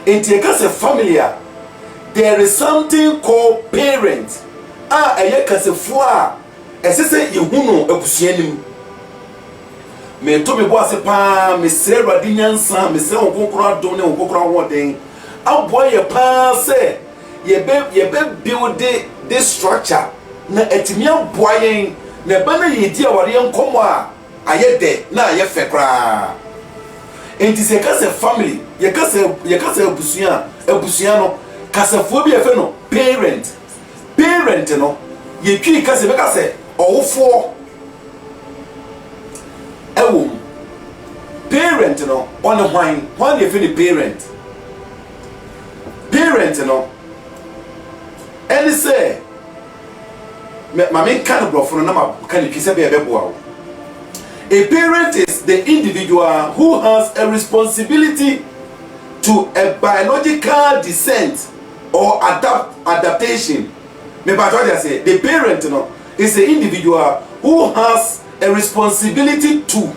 enti e kase family a there is something called parent a eye kase fu a esese yehunu abusuanim me to me bo ase pa me sre Awurade nyansa me sre okonkoro adom ne okonkoro ahoden aboye pa se ye be build this structure na etimi aboyen na ba na yedi aware nkomo a ayede na aye fe kra enti se ka se family ye ka se abusua no kasafo bi efe no parent no ye twi ka se be ka se owofo ewom parent no on when you feel the parent no and say ma men kan brofo no na ma kan twise be beboa. A parent is the individual who has a responsibility to a biological descent or adaptation. Me ba to say the parent no is the individual who has a responsibility to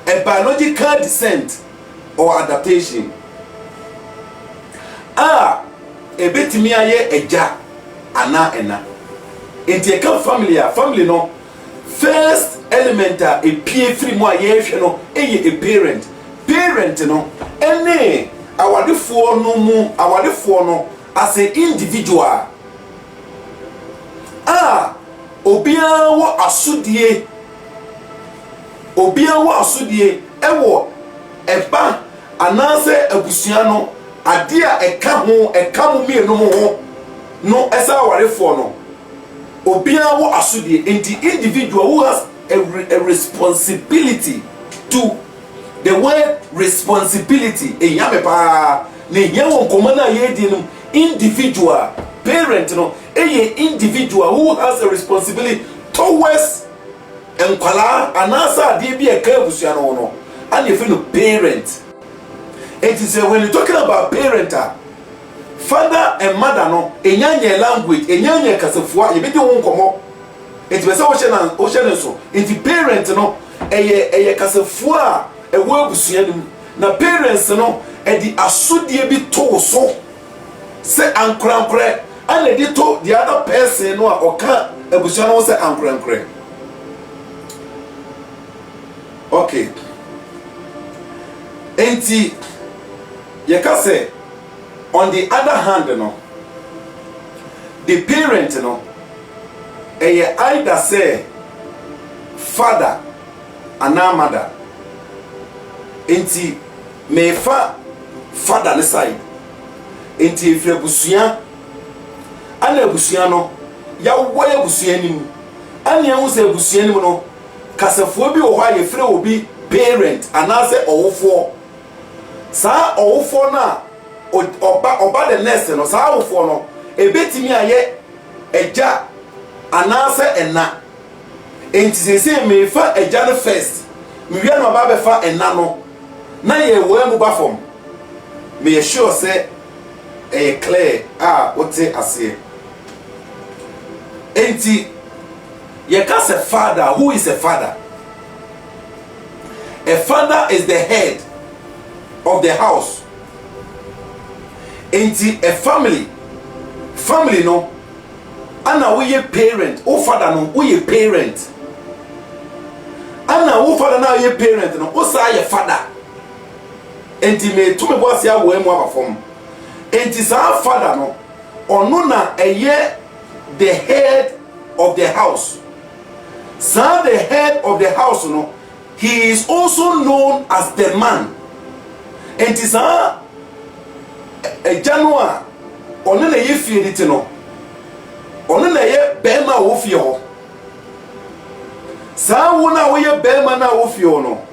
a biological descent or adaptation. Ebetimi aye eja ana ena. Enti e family no first element a pie free mo aye hwe no a parent no ene awadefo no as an individual obia wo asudie ewo eba anase abusua no ade a eka mo mienu mo ho no esa awarefo no obia wo asudie enti individual who has a responsibility to the word responsibility enyame pa na enyawo komana yedi no individual parent no individual who has a responsibility towards enkwala anasa ade bi eka abusua no and if you parent. It is when you're talking about parent, father and mother no enyanye language enyanye kasefua ye be di won komo. It be say ocean so it parent no eye kasefua ewo abusua nim na parents no e di asodie bi to so say ankrankre and e di to the other person no oka abusua no say ankrankre. Okay. Enti say on the other hand no the parent no either say father and mother enti me fa father ne side enti if abusua ana abusua no ya wo abusua nim ana ya wo se abusua nim no kasafo bi wo ha ye frɛ obi parent ana say owofo sa owofo na oba the next no sa owofo no ebetimi aye eja anase ena enti sese me fa eja no first me wi na oba be fa ena no na ye wo mu ba fom me sure say clear ote ase enti ye ka say father. Who is a father? A father is the head of the house. Enti a family no ana we ye parent o father no we ye parent ana wo father na ye parent no o sa ye father enti me to me boss ya wo emu abafom enti sa father no ono na eye the head of the house. Sa the head of the house no he is also known as the man. Enti sa January ono na ye fie dit no ono na ye bema wo fie ho sa wo na wo ye bema na wo fie ho no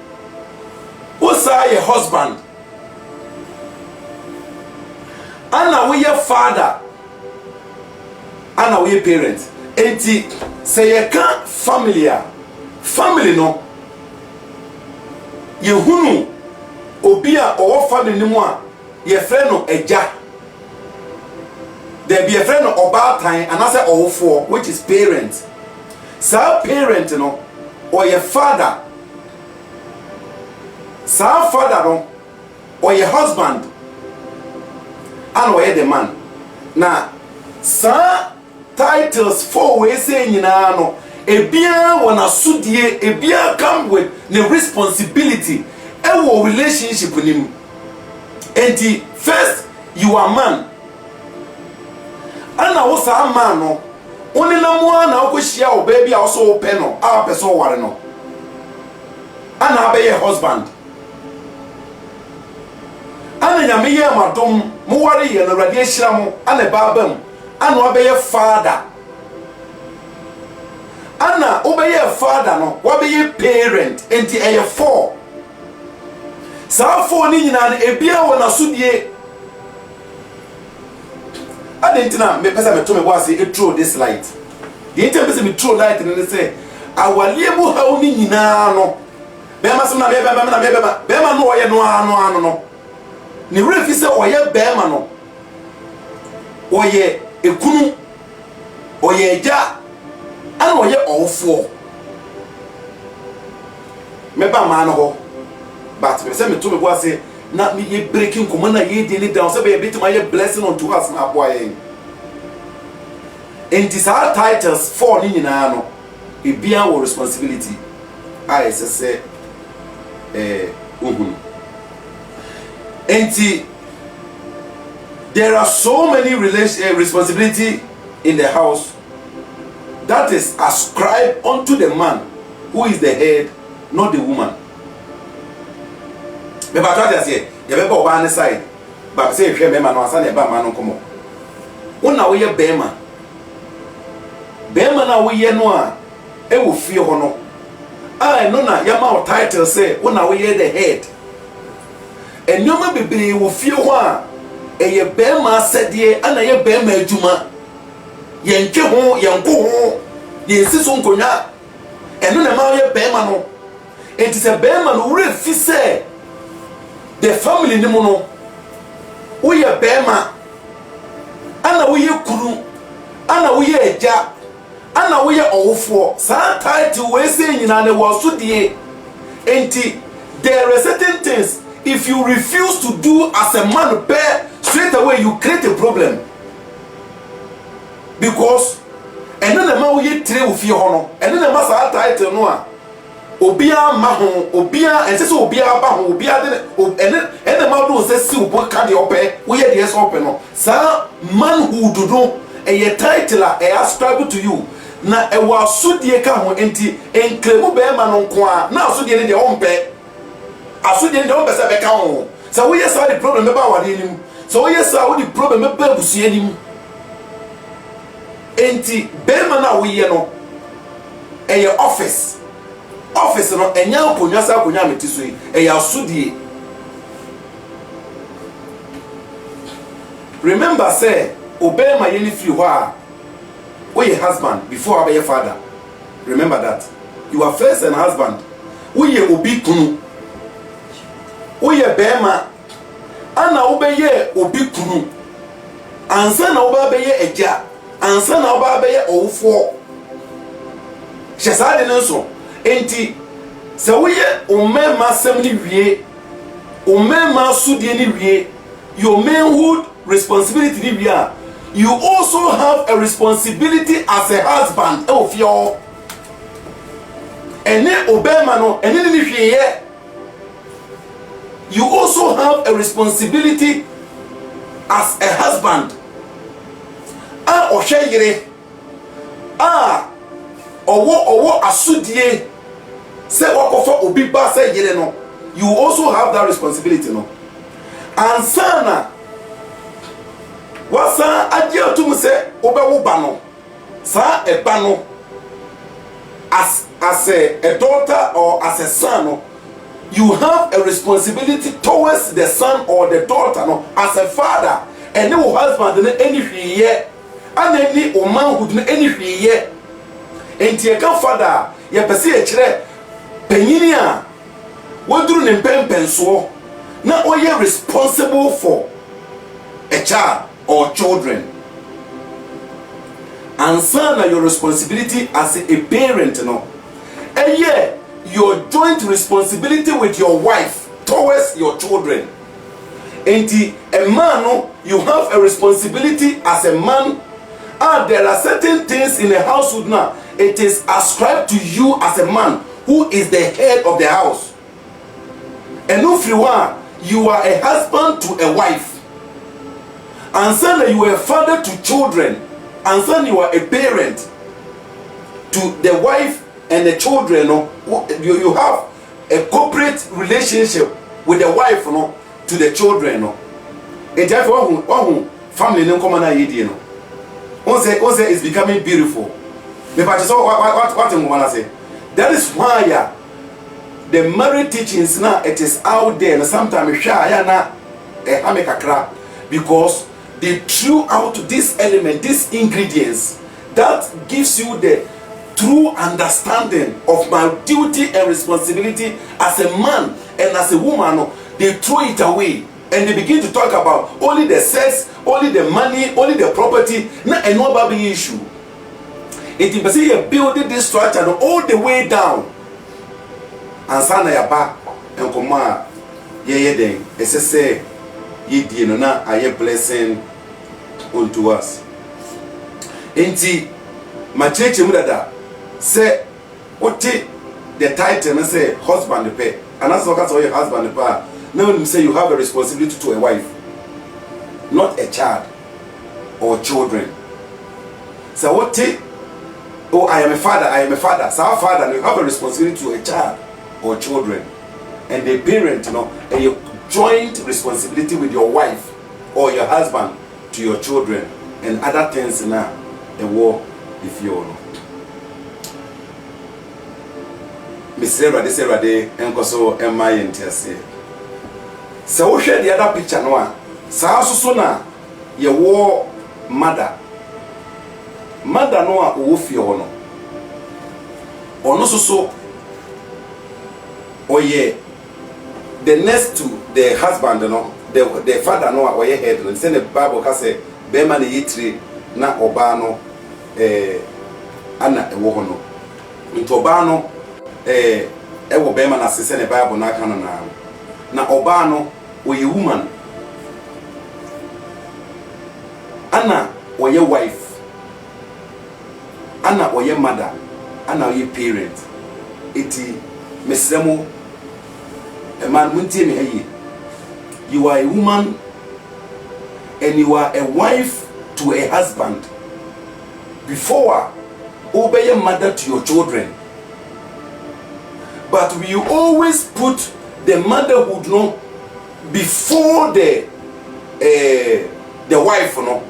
wo sa ye husband ana wo ye father ana wo ye parent enti say ye ka family no ye hunu obi a owo family ni mu a ye frɛ no eja there be a friend of bad time and I say owofo which is parent. Sa parent no or your father sa father no or your husband and or the man na sa titles 4 we say nyina no ebia wona sudie ebia come with the responsibility e wo relationship nim. And first you are man ana wo sa man no oni na mo na wo hia wo baby a wo so wo pe no a person ware no ana be your husband ana nya me ye madom mo ware ye no rade ahira mo ana ba bam ana wo be your father ana wo be your father no wo be your parent enti e ye four sa four ni nyina na ebia wo na sudie adentina me pesa me to me boase e throw this light the interest me throw light and they say awale mu ha oni nyina no be ma sem na be no oye no ne refi se oye be ma no oye ekunu oye eja ana oye ofo me ba ma no ho but me say me to me bo say na me ye breaking command na ye dey down say be a bit my blessing unto us na boy yen and these are titles for ni nyina no e bia wo responsibility I say uhun and there are so many responsibility in the house that is ascribed unto the man who is the head, not the woman. Me ba twa say ye be ba oba ne side ba say hwe me ma no asa na ba ma no komo wona wo ye bema na wo ye no a e wo fie ho no I no na ya ma title say wona wo ye the head enyoma bibiri wo fie ho a eye bema asede ana ye bema adwuma ye ntwe ho ye nko ho ye nsiso nkonya eno na ma ye bema no enti se bema no wo refi say the family ni mu no wo ye bema ana wo ye kuru ana wo ye eja ana wo ye owofo sa title we say nyina na wo so die enti there are certain things if you refuse to do as a man bear straight away you create a problem because eno na ma wo ye tire wo fie ho no eno na ma sa title no a obia ma ho obia ense se obia ba ho obia de ene ma do se si obo ka de ope wo ye de so ope no sa manhood do e title a e ascribe to you na e wa asodie ka ho enti enklemu be ma no nko a na asodie ne de ompe asodie ne de ompe se be ka ho sa wo ye sa the problem be ba wa de nim so wo ye sa wo the problem be ba busu anim enti be ma na wo ye no e ye office no enya oponwa sa akonya metiso yi e ya asodie. Remember say obey my yeni free wa we your husband before obey your father. Remember that you are first an husband we ye obi kunu we ye bema ana obeye obi kunu ansa na obeye eja ansa na obeye owufo shesade nso enti se we ye omema sem ni wie omema sudie ni wie your manhood responsibility ni wie you also have a responsibility as a husband of your ene obema no ene ni hweye you also have a responsibility as a husband a ohweyire a owo asudie se wakofa obi ba se yire no you also have that responsibility no ansana wasa adia otum se obewo ba no sa eba no as a daughter or as a son no, you have a responsibility towards the son or the daughter no as a father and your husband no any hwiye and any o manhood no any hwiye enti e ka father ye pese e kire panyini a woduru ne mpempenso na oye responsible for a child or children and son your responsibility as a parent no your joint responsibility with your wife towards your children and a man no you have a responsibility as a man and there are certain things in a household now it is ascribed to you as a man who is the head of the house and if you are a husband to a wife and son you are a father to children and son you are a parent to the wife and the children no you have a corporate relationship with the wife no to the children no and therefore family no come na yedie no one say it's becoming beautiful me pa so what I'm gonna say that is why the marriage teachings now it is out there and sometimes ya na amekakra because they threw out this element these ingredients that gives you the true understanding of my duty and responsibility as a man and as a woman. They throw it away and they begin to talk about only the sex, only the money, only the property, and no baby issue. It is you building this structure all the way down. And sana ya ba and koma ye den say ye di no na aye blessing unto us. Enti ma church mu dada say what the title and say husband pay. And that's what your husband pay. Now you say you have a responsibility to a wife, not a child or children. So what oh, I am a father. So our father, you have a responsibility to a child or children. And the parent, and your joint responsibility with your wife or your husband to your children and other things now. A war if you know. Miss Rade, and Koso, and my interest. So we share the other picture no. So na ye war mother no a wo fie ho no. Ono so oye the next to the husband no, the father no a oye head no. Say the Bible ka say be ma na yitire na oba no ana ewo ho no. Nti oba no ewo be ma na se the Bible na ka na oba no oye woman ana oye wife ana oye mother ana oye parent eti mesremo e man muntie me hayi you are a woman and you are a wife to a husband before obey your mother to your children, but we always put the motherhood no before the wife no.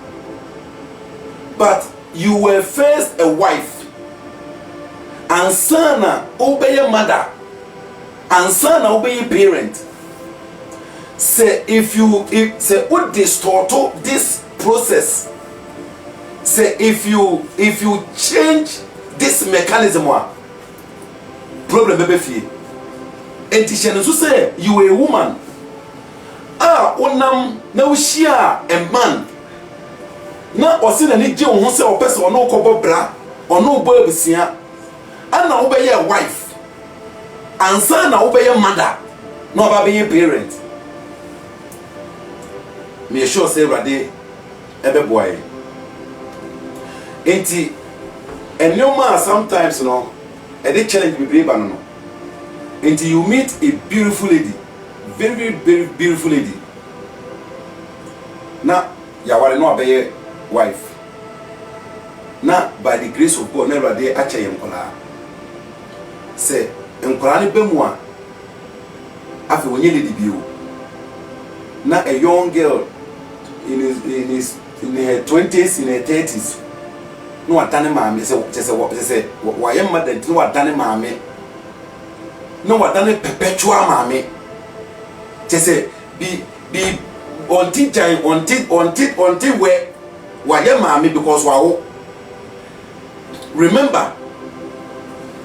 But you were first a wife and son obey your mother and son obey your parent. Say if say what distort this process, say if you change this mechanism, problem bebe fie. And teacher so say you are a woman. Onam na ushia a man. Na osi na ni je ohun se opese ono kobo bra, ono bo abusia. Ana wo be your wife. Ansa na wo be your mother. No ba be your parent. Me sure say Rade ebe boy. Enti enoma sometimes no e dey challenge be brave no. Until you meet a beautiful lady, very, very beautiful lady. Now, you are not a wife. Now, by the grace of God, never day actually Nkola. Say, Nkola ni bemwa. After when you lady bio. Now, a young girl in her 20s, in her 30s. No, a tani mami. Say, why am I that? No, a tani mami. No, what done perpetual mammy. Say, be until where your mammy because wow. Remember,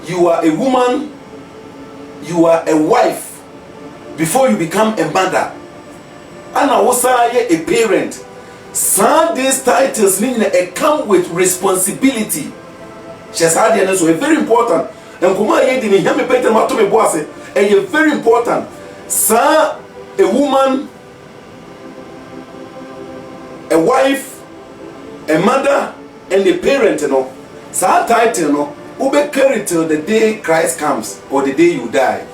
you are a woman, you are a wife before you become a mother. And I was a parent. Some these titles mean they come with responsibility. She's very important. And kuma yedi ni hemi pete mato me boase e very important. Sa a woman, a wife, a mother and a parent no. Sa title no ube carry till the day Christ comes or the day you die.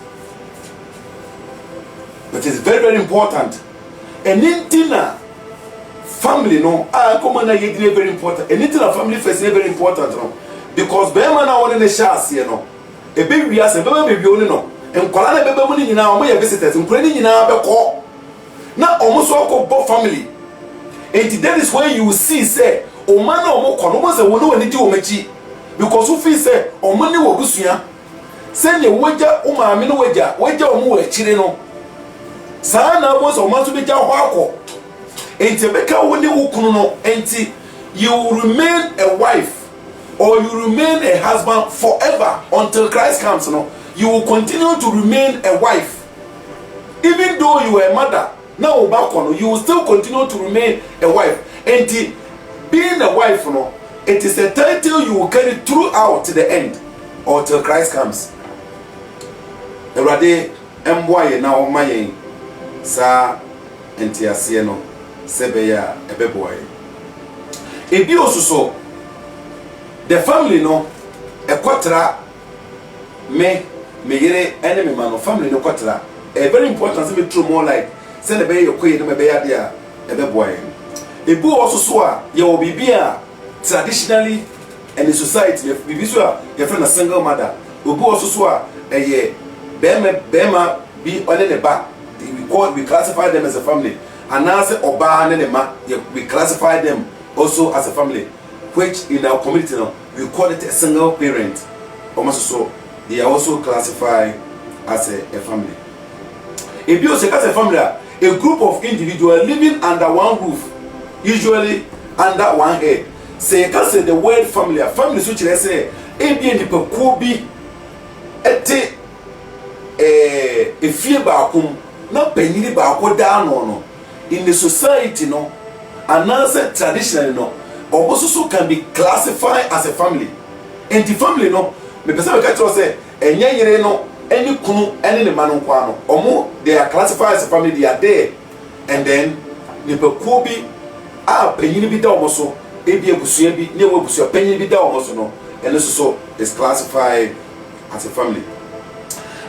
But it's very, very important. And in family no come na yedi very important. And in family first very important no. Because be man na one in the shas here no. A baby as a baby only no. And Kolana baby money na omo visitors. Nkrani nyina be ko. Na omo so ko family. And that is when you see say o man na omo ko no say won no ani ti o machi. Because who feel say omo ni wo busua. Say ne woja o maame no woja omo wo akire no. Sa na bo so omo so be ja ho akọ. Enti beka woni wo kunu no enti you remain a wife or you remain a husband forever until Christ comes. No, you will continue to remain a wife, even though you are a mother. Now back on, you will still continue to remain a wife. And being a wife, no, it is a title you will carry throughout to the end or till Christ comes. Erade emboye na omaye sa entiase no sebeya ebeboye. Ebi osuso the family no ekotra me yere enemy man no family no kotra. A very important thing to more like send the bay yokoye no be ya dia ebeboye. Ebi osuso a ye obibi a traditionally and in society bibi so a your friend a single mother. Obi osuso a eye Bema be on the back. We classify them as a family. And now say Oba and we classify them also as a family, which in our community now we call it a single parent. Almost so they are also classified as a family. If you say as a family, a group of individuals living under one roof, usually under one head. Say you can say the word family. A family which let's say a be the pekubi ete efie baakum na panyini baako da no in the society no another traditionally no obososo can be classified as a family. And the family no me pesa we catch say enye yire no eni kunu eni ne manu kwa no omo they are classified as a family. They are there, and then ne pekuo bi a panyini bi da omoso ebi ebusua bi ne wo ebusua panyini bi da omoso no, and so is classified as a family.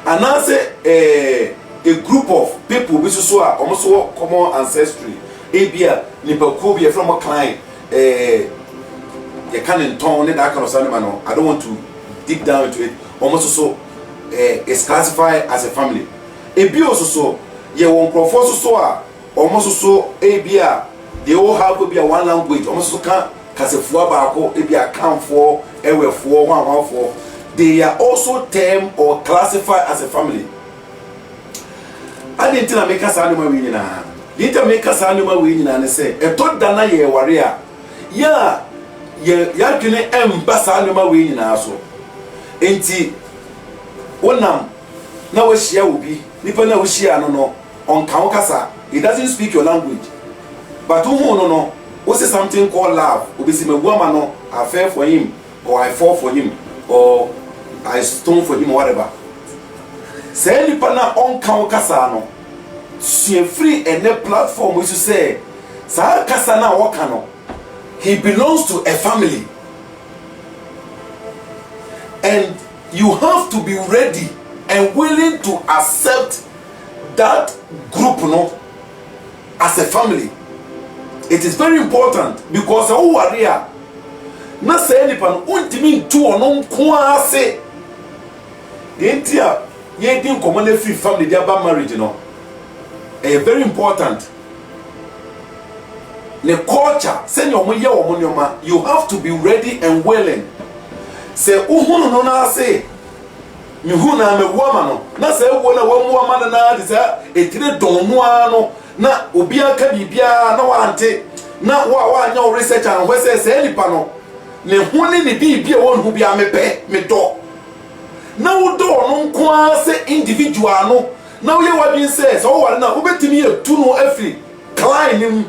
And now say a group of people which is so almost common ancestry. Abia Nipakobia from a client, you can't tone that kind of animal. I don't want to dig down into it. Almost so is classified as a family. Abia also so you won't propose so almost so Abia they all have to be a one language. Almost so can't cast a four barco, Abia account for every 4 they are also termed or classified as a family. I didn't make us animal winning. Didn't make us animal winning and say, a tot dana ye warrior. Ya gonna embass animal winning also. Ain't he? One now she will be, Nipana will share no on Kaukasa. He doesn't speak your language. But no, what's something called love? Will be some woman no, I fell for him, or I fall for him, or I stone for him or whatever. Say any partner on Count Casano. She free and a platform which you say, Sa Casana Wakano. He belongs to a family. And you have to be ready and willing to accept that group no, as a family. It is very important because who are here. Na say any pan ultimate two or no kwase. The entire ye din common free family they about marriage, you know. Very important. The culture, send your money or money, you have to be ready and willing. Say, no na say, me huna me woman. Na say, one woman na is a three don no na obia ka bibia na wante na wa anya research and we say any pano. Ne huni ni bibia won hu bia me pe me do. Na wo do no nko say individual no. Now you what being says, oh na ubetimi e tu no every client him.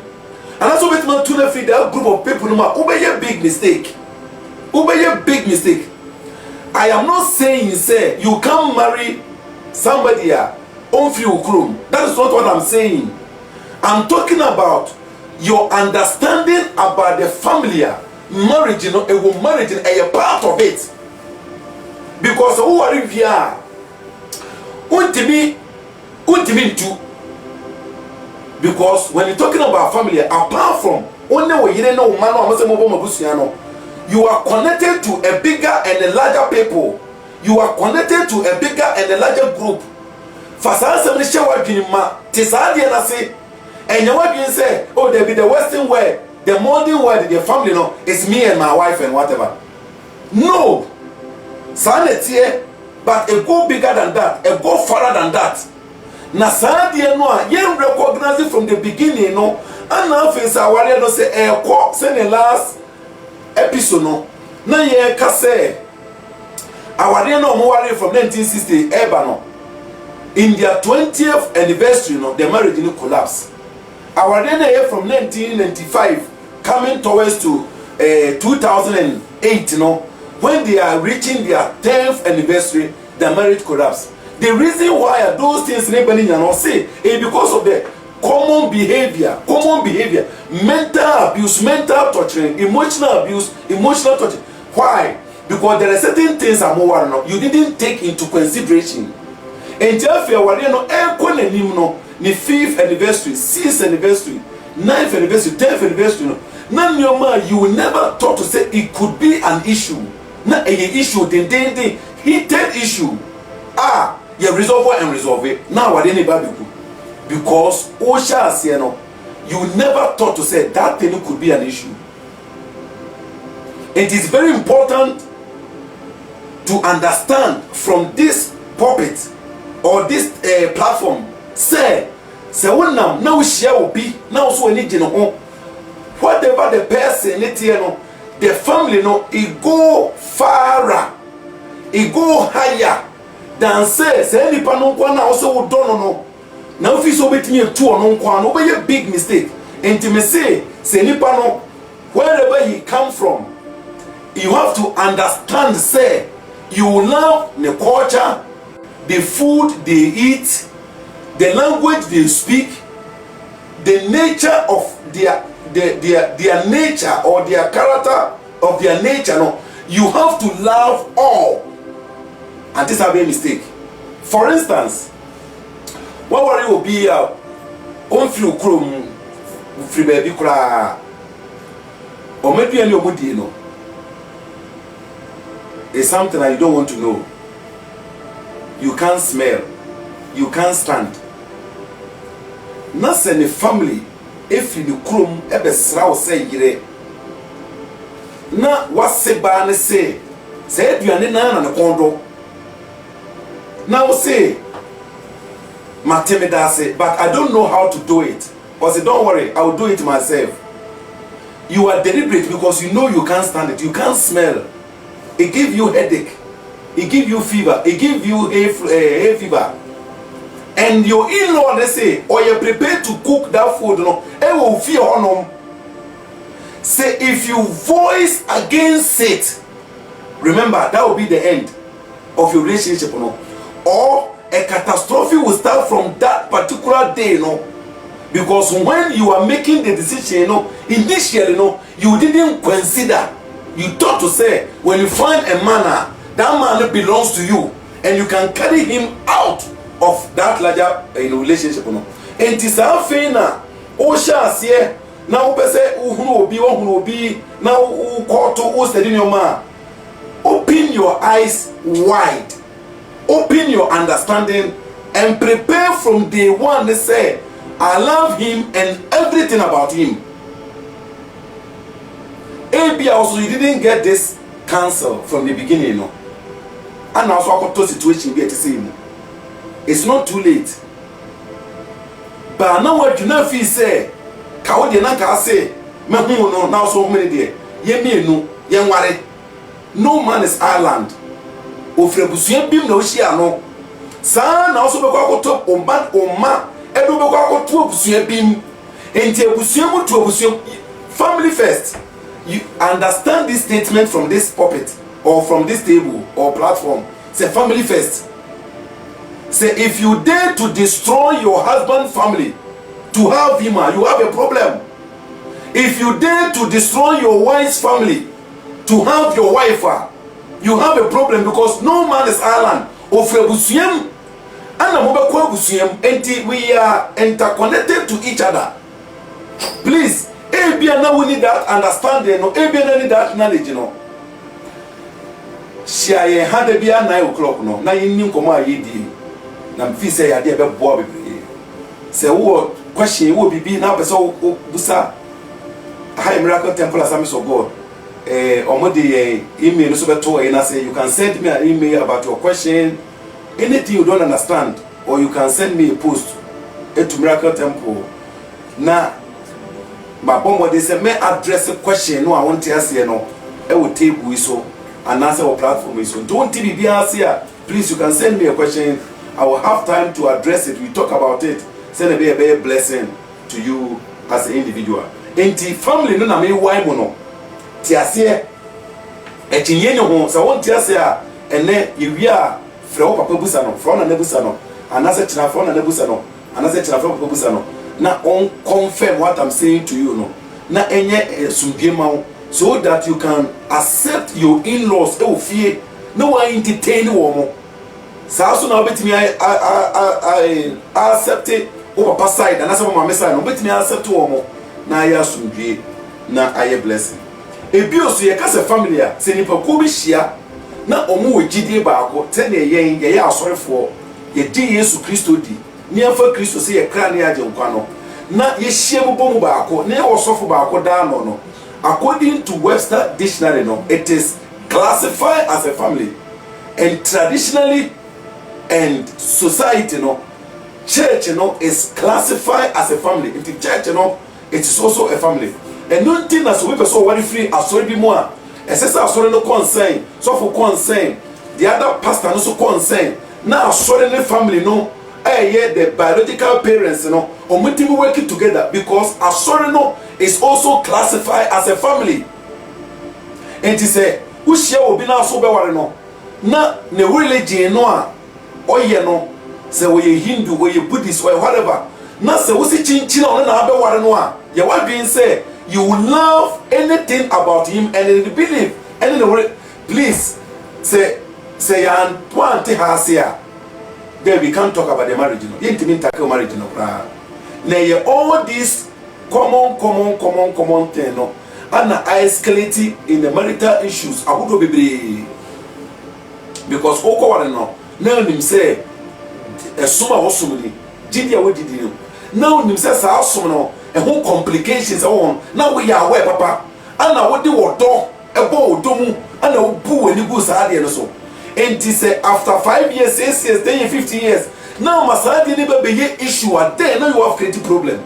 And also betimi tu no every that group of people no ma ubeye big mistake. Ubeye big mistake. I am not saying say you can't marry somebody on free ukrum. That is not what I'm saying. I'm talking about your understanding about the family marriage, you know, a marriage and a part of it. Because who are you here? Ultimate too. Because when you're talking about family, apart from only you know man you are connected to a bigger and a larger people. You are connected to a bigger and a larger group. Fasa somebody share what you ma tisadi na say and you what you say, oh there be the western way, the modern way, the family no, it's me and my wife and whatever. No. Sanet here, but it go bigger than that, it go farther than that. Na sadia no a you recognize it from the beginning no, and now face our no say say the last episode no na ye ka say awade no mo ware from 1960 eba no in their 20th anniversary no the marriage no collapse. Awade na ye from 1995 coming towards to 2008 no when they are reaching their 10th anniversary the marriage collapse. The reason why are those things nobody can say is because of the common behavior, mental abuse, mental torturing, emotional abuse, emotional torture. Why? Because there are certain things you didn't take into consideration. And therefore, what you know, the 5th anniversary, 6th anniversary, 9th anniversary, 10th anniversary, none your man, you will never thought to say it could be an issue. Not a issue, the heated issue. You resolve it and resolve it. Now what anybody do? Because Osha you know, you never thought to say that thing could be an issue. It is very important to understand from this pulpit or this platform. Say when now share will be now so any whatever the person the family it go farther, it go higher than say any panon also don't know. Now if you so bet me a two on one a big mistake. Intimacy say any panon wherever he come from, you have to understand say you love the culture, the food they eat, the language they speak, the nature of their nature or their character of their nature. No, you have to love all. And this have a mistake. For instance, what worry will be on flu chrome free baby cry or maybe any of you know. It's something that you don't want to know. You can't smell, you can't stand. Not any family if you chrome ever srow say yere. Na what say ban say you are nana and condo. Now say Matemeda say, but I don't know how to do it. Or say, don't worry, I will do it myself. You are deliberate because you know you can't stand it, you can't smell. It gives you headache, it gives you fever, it gives you hay fever. And your in-law, they say, or you're prepared to cook that food, it will fear on them. Say, if you voice against it, remember, that will be the end of your relationship, or a catastrophe will start from that particular day, because when you are making the decision, initially, you didn't consider. You thought to say, when you find a man, that man belongs to you, and you can carry him out of that larger relationship. And it is a fena. Osha say, now say, who will be now who call to who said in your man. Open your eyes wide, open your understanding, and prepare from day one to say, I love him and everything about him. AB also, you didn't get this counsel from the beginning, and also I got to situation get to see him. It's not too late. But now what you know feel say, Kaudi na ka say, me hu no now so many there. Ye me no, ye nware. No man is island. Ofrebusua bim na ohia no. Sa na also be kwa koto omba edo be kwa koto obusua bim. Enti ebusua mu to obusua family first. You understand this statement from this pulpit or from this table or platform. Say family first. Say if you dare to destroy your husband's family to have him, you have a problem. If you dare to destroy your wife's family to have your wife, you have a problem, because no man is island. And we are interconnected to each other. Please, now we need that understanding, need that knowledge, Shia had a beer 9 o'clock, no. Now you knew come out ye. Nam fi say ade be boa bebre. Say wo question wo bibi na person busa High Miracle Temple Assemblies of God. Omode email so beto e na say you can send me an email about your question, anything you don't understand, or you can send me a post to Miracle Temple. Na my bomb they say me address a question no I want to ask you will table so and answer our platform so don't be here. Please, you can send me a question. I will have time to address it. We talk about it. Send a very blessing to you as an individual. Enti family no na me why mo no. Tiase e chinye no so won tiase a ene yewi a frɛ wo papa busa no, frɛ na na busa no. Anase china frɛ na na busa no. Anase china frɛ papa busa no. Na on confirm what I'm saying to you no. Na enye sumdie ma wo so that you can accept your in-laws e wo fie. No one entertain wo mo. Sa so na obetimi I accept it o papa side and asa mama side no obetimi accept wo mo na ya sumdie na aye blessing. Ebi oso ye kase family a se nipa ko bi hia na omo wogidie baako te na ye asorefo ye di Yesu Kristo di ni afa Kristo se ye kra na ya je nkwa no na ye hia bobo mu baako na ye osofo baako da no. According to Webster dictionary no, it is classified as a family. And traditionally and society no, church is classified as a family. If the church it is also a family. And no thing as we person worry free as sorry be more. Essential sorry no concern, so for concern. The other pastor no so concern. Now sorry no family no. The biological parents or working together because a sorry no is also classified as a family. And he say, who share will be now so be no. Na ne religion no a oye no say we Hindu we Buddhist or whatever na say we see chinchina on na be ware no a ye what being say you will love anything about him and you believe and the please say and one thing has here then we can't talk about the marriage no you mean tackle marriage no na ye all this common thing no and escalating in the marital issues abudo bebre because oko ware no na nim say esuma wosumni gidi a wodidi no na nim say sa asom no e ho complications on na we ya aware papa ana wodi wodo ebo odomu ana obu wani gu sa ade no so enti say after 5 years 6 years 10 years 15 years now masadi ni be ye issue a then now you have created problem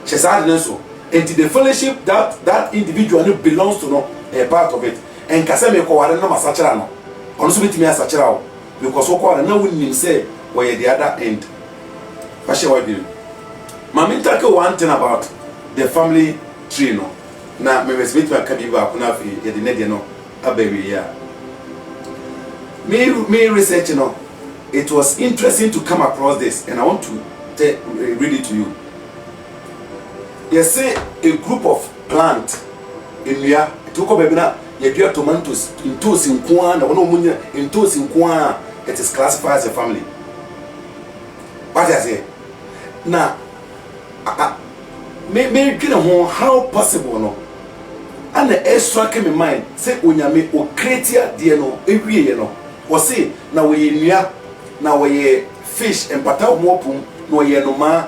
she said no so enti the fellowship that individual belongs to no a part of it and kaseme ko ware na masachira no ono so betimi asachira wo because wo ko ware na wonnim say we the other end fashe wa bi mama take one thing about the family tree no na me respect ma kabi ba kuna fi ye de ne de no abawi ya me research no it was interesting to come across this and I want to read it to you. Yes, say a group of plant in here to ko be na ye dua tomatoes into sinkwa na wono munya into sinkwa it is classified as a family. What I say na me dwene ho how possible no and the extra came in mind say onyame o create de no ewie no o say na we nua na we fish and pata mo pum no ye no ma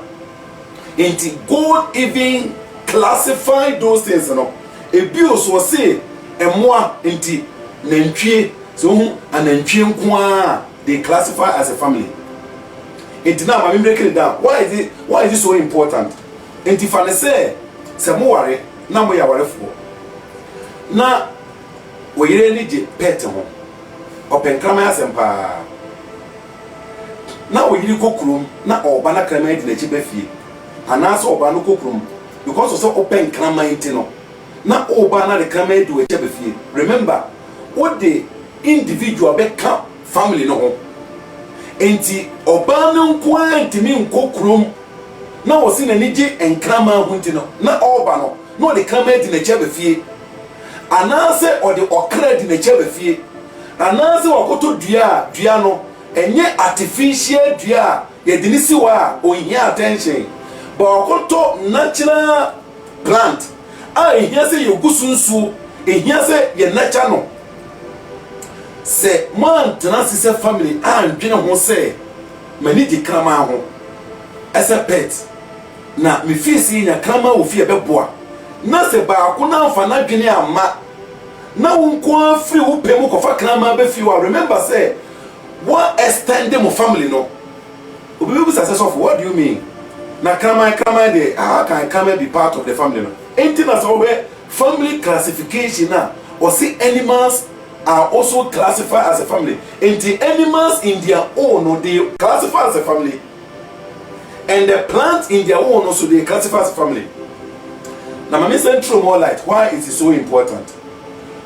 enti God even classify those things no ebios o say emoa enti nantwie so hu anantwie nko they classify as a family. Enti na ma break it down. Why is it so important? Enti fa ne se mo ware na mo ya warefo na we really je pet ho open krama asempa na we yiri kokrum na oba na krama edi na chi ba fie ana so oba no kokrum because so open krama enti no na oba na the krama edi we chi ba fie. Remember what the individual be come family no ho enti oba no nko antimi nkokrum na wo si na nije enkrama hunti no na oba no the krama edi na chi ba fie anase or the okra di na chi ba fie anase wakoto dua no enye artificial dua ye dinisi wa ohia attention but wakoto natural plant ehia se yogusunsu ehia se ye nature no se man tenase family andwene ho se mani di krama ho as a pet na me fisi nya krama wo fie beboa na se ba ko na fa na dwene ama na wonko free wo pemu ko fa krama be fi wa. Remember say what extend them family no obi be successful. What do you mean na krama de how can krama be part of the family no anything as family classification now, or see animals are also classified as a family. And the animals in their own, or they classify as a family. And the plants in their own also they classify as a family. Now, my message through more light. Why is it so important?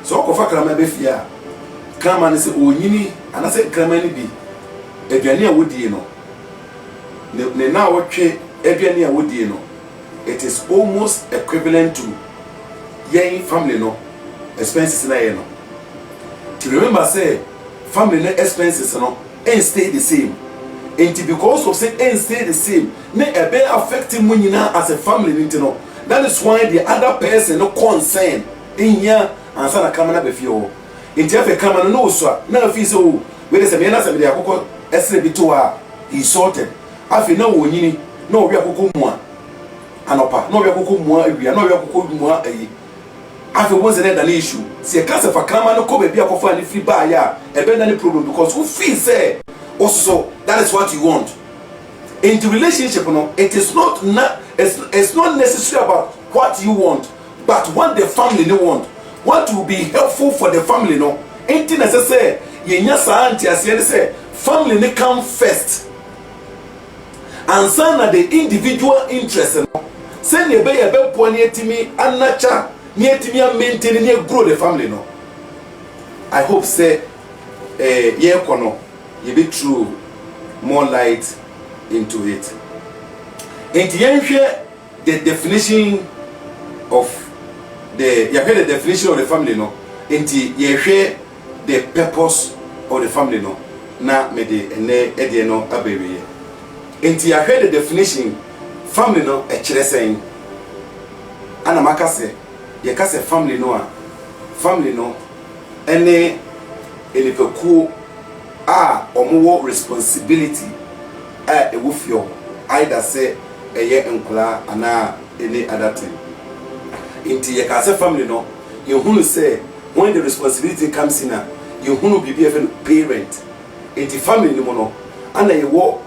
So, Kofa Krama Befia, Krama is Oyini, and I said Kramani be Ebiania Woody, now what Ebiania Woody, it is almost equivalent to Yang family, expenses na. To remember, say, family expenses ain't stay the same. And because of say ain't stay the same, may a be affecting money now as a family, that is why the other person no concern in here and sana kamana be fio. In Jeff Kamana no so now if so where is a man as a akoko esre bitoa he sorted. Afi na wonyini no we akoko mu anopa no we akoko mu awia no we akoko mu ayi. Afi won say that issue. See case for Kamana no come be akofa ni free buy ya e be na any problem because who feel say also that is what you want. In the relationship, it is it's not necessary about what you want, but what the family want. What will be helpful for the family, no? Ain't necessary. Yenya sa anti say family come first. And sana the individual interest, send your baby a point near to me and nature near to me and maintain and grow the family, no. I hope say you be true more light into it. And the definition of the definition of the family, no. And the purpose of the family, no. Na me de ene edie no abewe. And you heard the definition family no e kire sen. Ana makase ye kase family no a family no ene elifeku a omo responsibility a ewufio either say eye enkula ana any other thing. Inti ye ka say family no you hunu say when the responsibility comes in you hunu be even parent. Inti family no no ana ye wo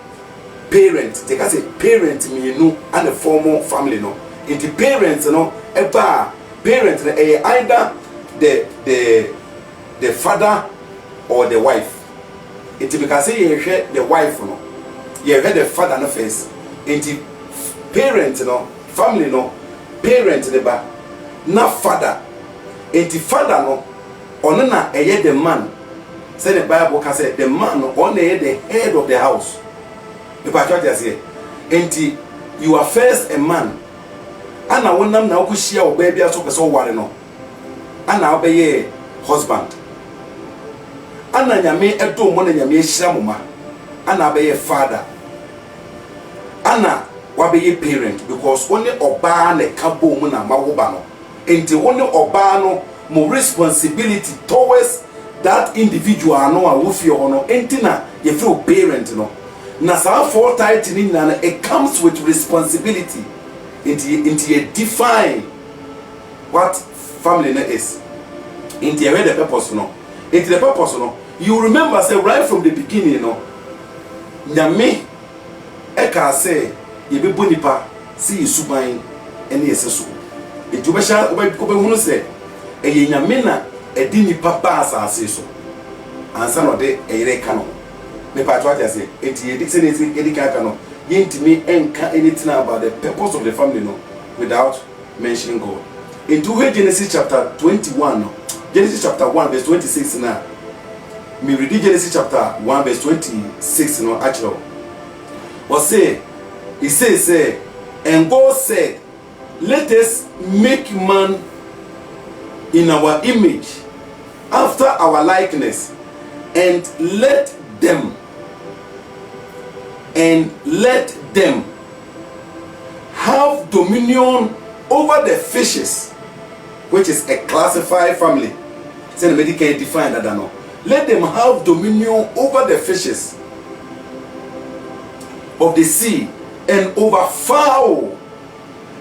parent they can say parent me no and a formal family no. Inti parents no eba parent either the father or the wife. It because you hear the wife, no, you hear the father no first. Inti parent no, family no, parent the ba, na father. Inti father no, onena eye the man. Say the Bible can say the man no, on the head of the house. The patriarch say, inti you are first a man. Ana wonam na okushia obaby aso peso ware no. Ana obeye husband. Ana nyame edo mo na nyame ehira moma. Ana obeye father. Ana wabeye parent because only oba na kabo mu na mawoba no. Enti only oba no mo responsibility towards that individual no a wofi ho no. Enti na ye feel parent no. Na sa for title ni na it comes with responsibility. Into you define what family is. Into where the purpose no. Into the purpose no. You remember say right from the beginning no. Nyame eka say ye be bonipa see suban ene yeseso. Into be sha obe hunu say eye nyame na edi nipa ba asase so. Ansa no de eyire ka no. Me pa twa say into ye say edi ka no. Yintimi enka anything about the purpose of the family no without mentioning God. Into Genesis chapter 21 no. Genesis chapter 1 verse 26 now. Me read Genesis chapter 1 verse 26 no actually. What say? He says and God said, let us make man in our image after our likeness and let them have dominion over the fishes, which is a classified family. Say the medical define that no. Let them have dominion over the fishes of the sea and over fowl.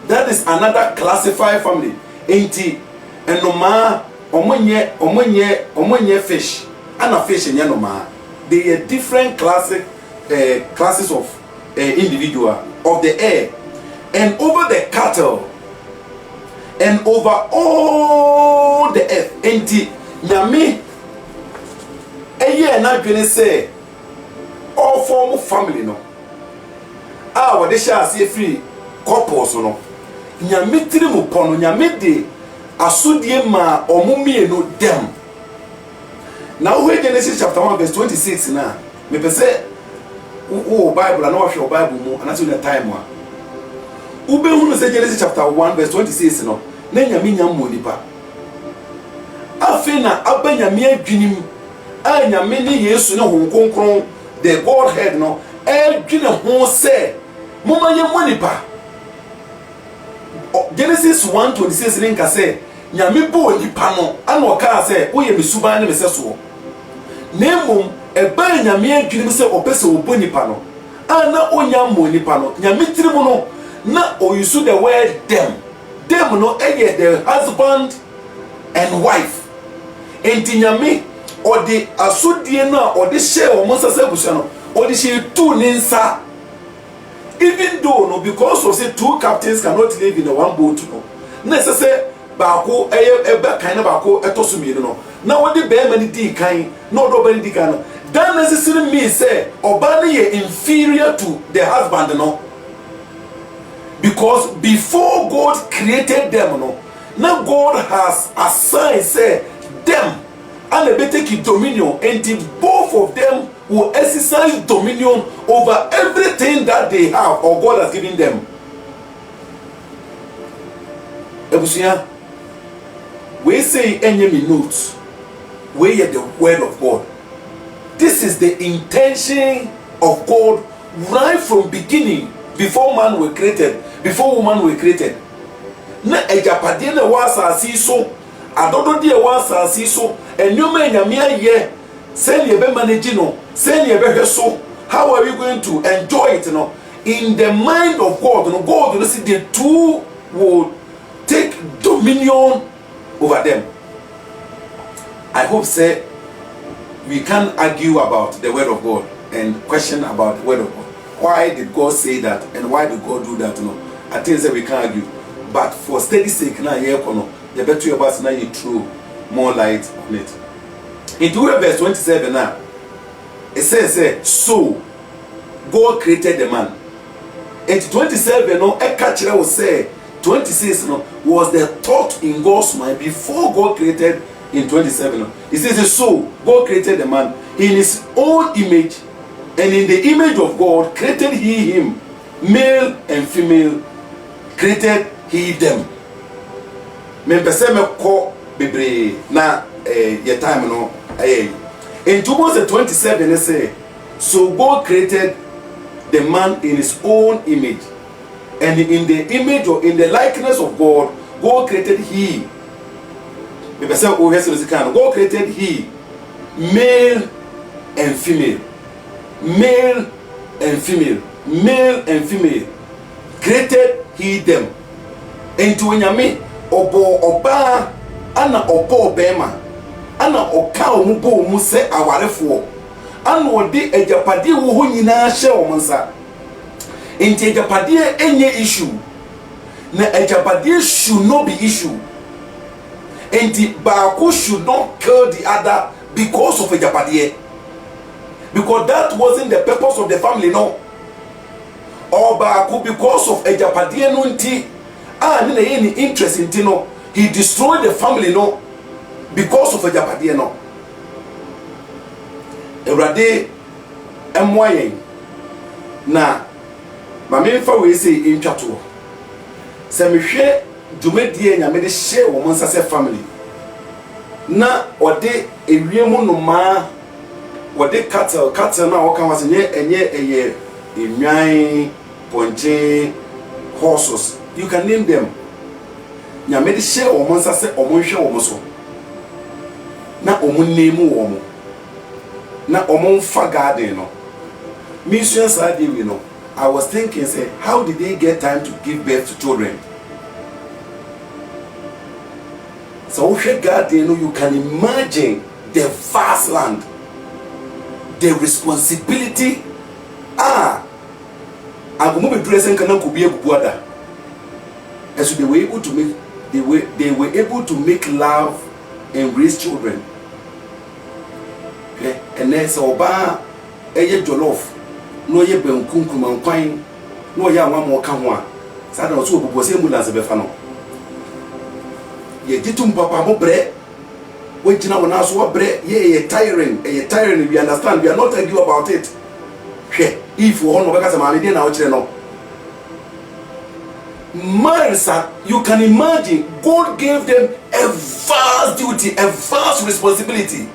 That is another classified family. Enti enoma omonye fish. And a fish in yanoma. They are different classes of individual of the air and over the cattle and over all the earth. Enti nyame eye na dwene say all form family no what they shall say free couples no nyame tiri mu pono nyame de asodie ma omumie no dem. Now we Genesis chapter 1 verse 26 na me pese o Bible na wo hwe Bible mu anaso na time a ube hunu say Genesis chapter 1 verse 26 no na nyame nyam mo nipa afena abanyame adwinim a nyame ne Yesu ne ho konkron the Godhead no adwine ho say moma ye mo nipa. Genesis 1:26 linka say nyame bo nipa no ana o ka say wo ye mesuban ne meseso nemom eba nyame adwene se opese obo nipa no ana onya mo nipa no nyame tirimu no na o use the word them no eye the husband and wife. Enti nyame o de asodie no o de share o monsasa busua no o de share two ninsa. Even though no, because of say two captains cannot live in a one boat no. Na say baako ebe kan na baako etoso mi no. Na what the bear many di kan no do bani di kan no. That necessarily means say oba na ye inferior to the husband no. Because before God created them no, now God has assigned say them and they take dominion, and both of them will exercise dominion over everything that they have or God has given them. Ebusia, we say enemy notes, we hear the word of God. This is the intention of God right from beginning, before man was created, before woman was created. Na ejapade na wa asase so, adodo de wa asase so, enyoma enyame aye, say ye be manage no, say ye be so. How are you going to enjoy it no? In the mind of God, no, God will see the two will take dominion over them. I hope say we can't argue about the word of God and question about the word of God. Why did God say that and why did God do that? No, I think that we can't argue. But for steady sake, now you better your boss now you throw more light on it. In verse 27 now, it says, so God created the man. And 27 no, a catcher will say 26 no was the thought in God's mind before God created in 27 no. It says so God created the man in his own image, and in the image of God created he him, male and female created he them. Me pese me ko bebre na your time no in Genesis 27 it say so God created the man in his own image, and in the image or in the likeness of God, God created he. God created he, male and female, male and female, male and female, created he them. Into nyame obo oba ana obo bema ana oka omubo mu se awarefo ana odi ejapade wo ho nyina hye o nsa. Enti ejapade enye issue na ejapade should not be issue. Enti baako should not kill the other because of ejapade, because that wasn't the purpose of the family no. Or baako because of ejapade no nti na any interest in no, he destroyed the family no because of ejapade no. Ewrade emwayen na mamemfa we say intwato se mehwe dwumadie nyame de hye wo monsase family na ode ewiemu no ma ode cattle na wo kan wase enye eye enwan ponche horses, you can name them. Nyame de hye wo monsase omonhwe wo so na omunnemu wo mo na omonfa garden no. Missions are there, you know. I was thinking, say, how did they get time to give birth to children? So God, you can imagine the vast land, the responsibility. I'm going to be dressing and they were able to make they were able to make love and raise children. Okay? And then so oba eye jollof no ye benkunkum ankwan no ye anwa mo ka ho a sa da so obobo se ambulance be fa no ye jitum papa mo bre we jina wona so bre ye tiring we understand, we are not argue about it. Hwe if we no be ka se ma me na o kire no Marisa, you can imagine God gave them a vast duty, a vast responsibility.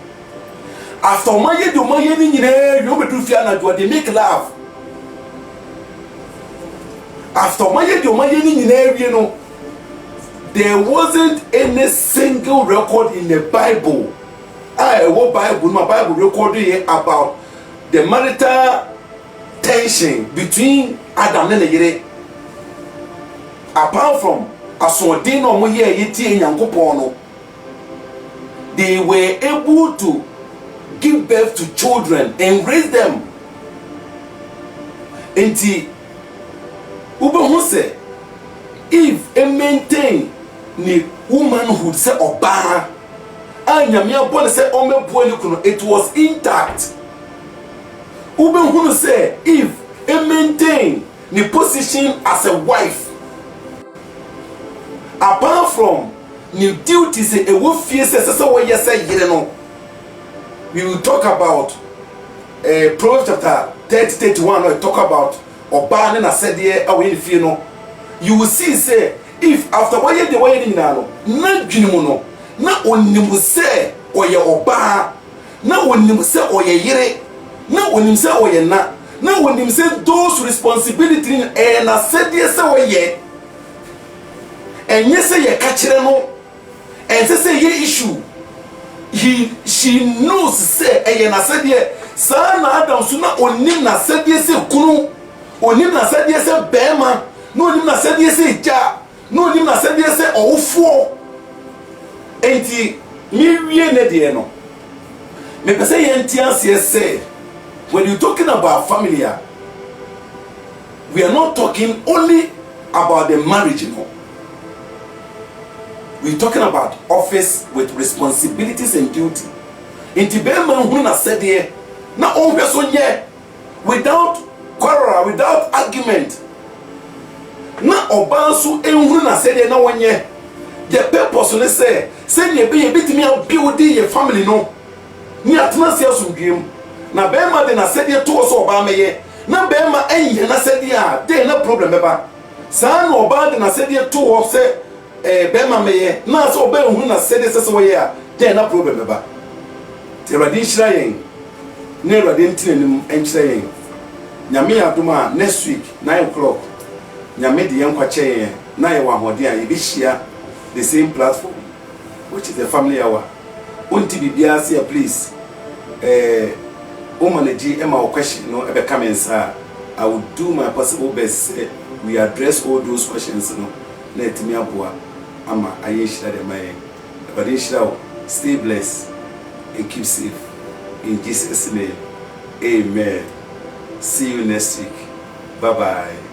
After Maye do Maye ni they make love. After Maye do Maye ni there wasn't any single record in the Bible. What Bible? My Bible recorded here about the marital tension between Adam and Eve. Apart from asodin no mo ye yetie Nyankopon no, they were able to give birth to children and raise them. Enti ubo say if e maintain ni womanhood say oba anyame abon say omebo ni kuno, it was intact. Ubo say if e maintain ni position as a wife, apart from new duties a wolf fears as a way you say we will talk about Proverbs chapter 30-31 or talk about Oban and I said here away if you know, you will see say if after why the way in now na dwinimuno na onimu say oye oba na onimu say oye yire na onimu say oye na onimu say those responsibility and I said here say oye. And yes, say ye kachire no, and say ye issue. She knows say na said ye sa na Adam so na onim na said ye say kunu, onim na said ye say bema, no onim na said ye say ja, no onim na said ye say owfo. Enti mi wie ne de no. Me pese ye ntiase say when you talking about family, we are not talking only about the marriage, no. We're talking about office with responsibilities and duty. In Tibet, man, said here, not all person yet, without quarrel, without argument. Not Obansu, and said here, no one yet. The purpose on say you be a bit me out building your family, no. Near Tanasia game. Now, Bema then I said here to us Obama ye. Now, Bema and I said here, there no problem, Beba. San Oban then I said here to us say. Bema meye na so be hu na sede sese wo ye a dey na problem ba te radin shirayen ne radin tinenim enchirayen nyame aduma next week 9 o'clock nyame de yen kwache na ye wa hode a ye be hia the same platform which is the family hour unti bibia say please o manage e ma question no e be come inside. I will do my possible best we address all those questions no let me aboa ama ayeshira de my but stay blessed and keep safe in Jesus' name, amen. See you next week. Bye bye.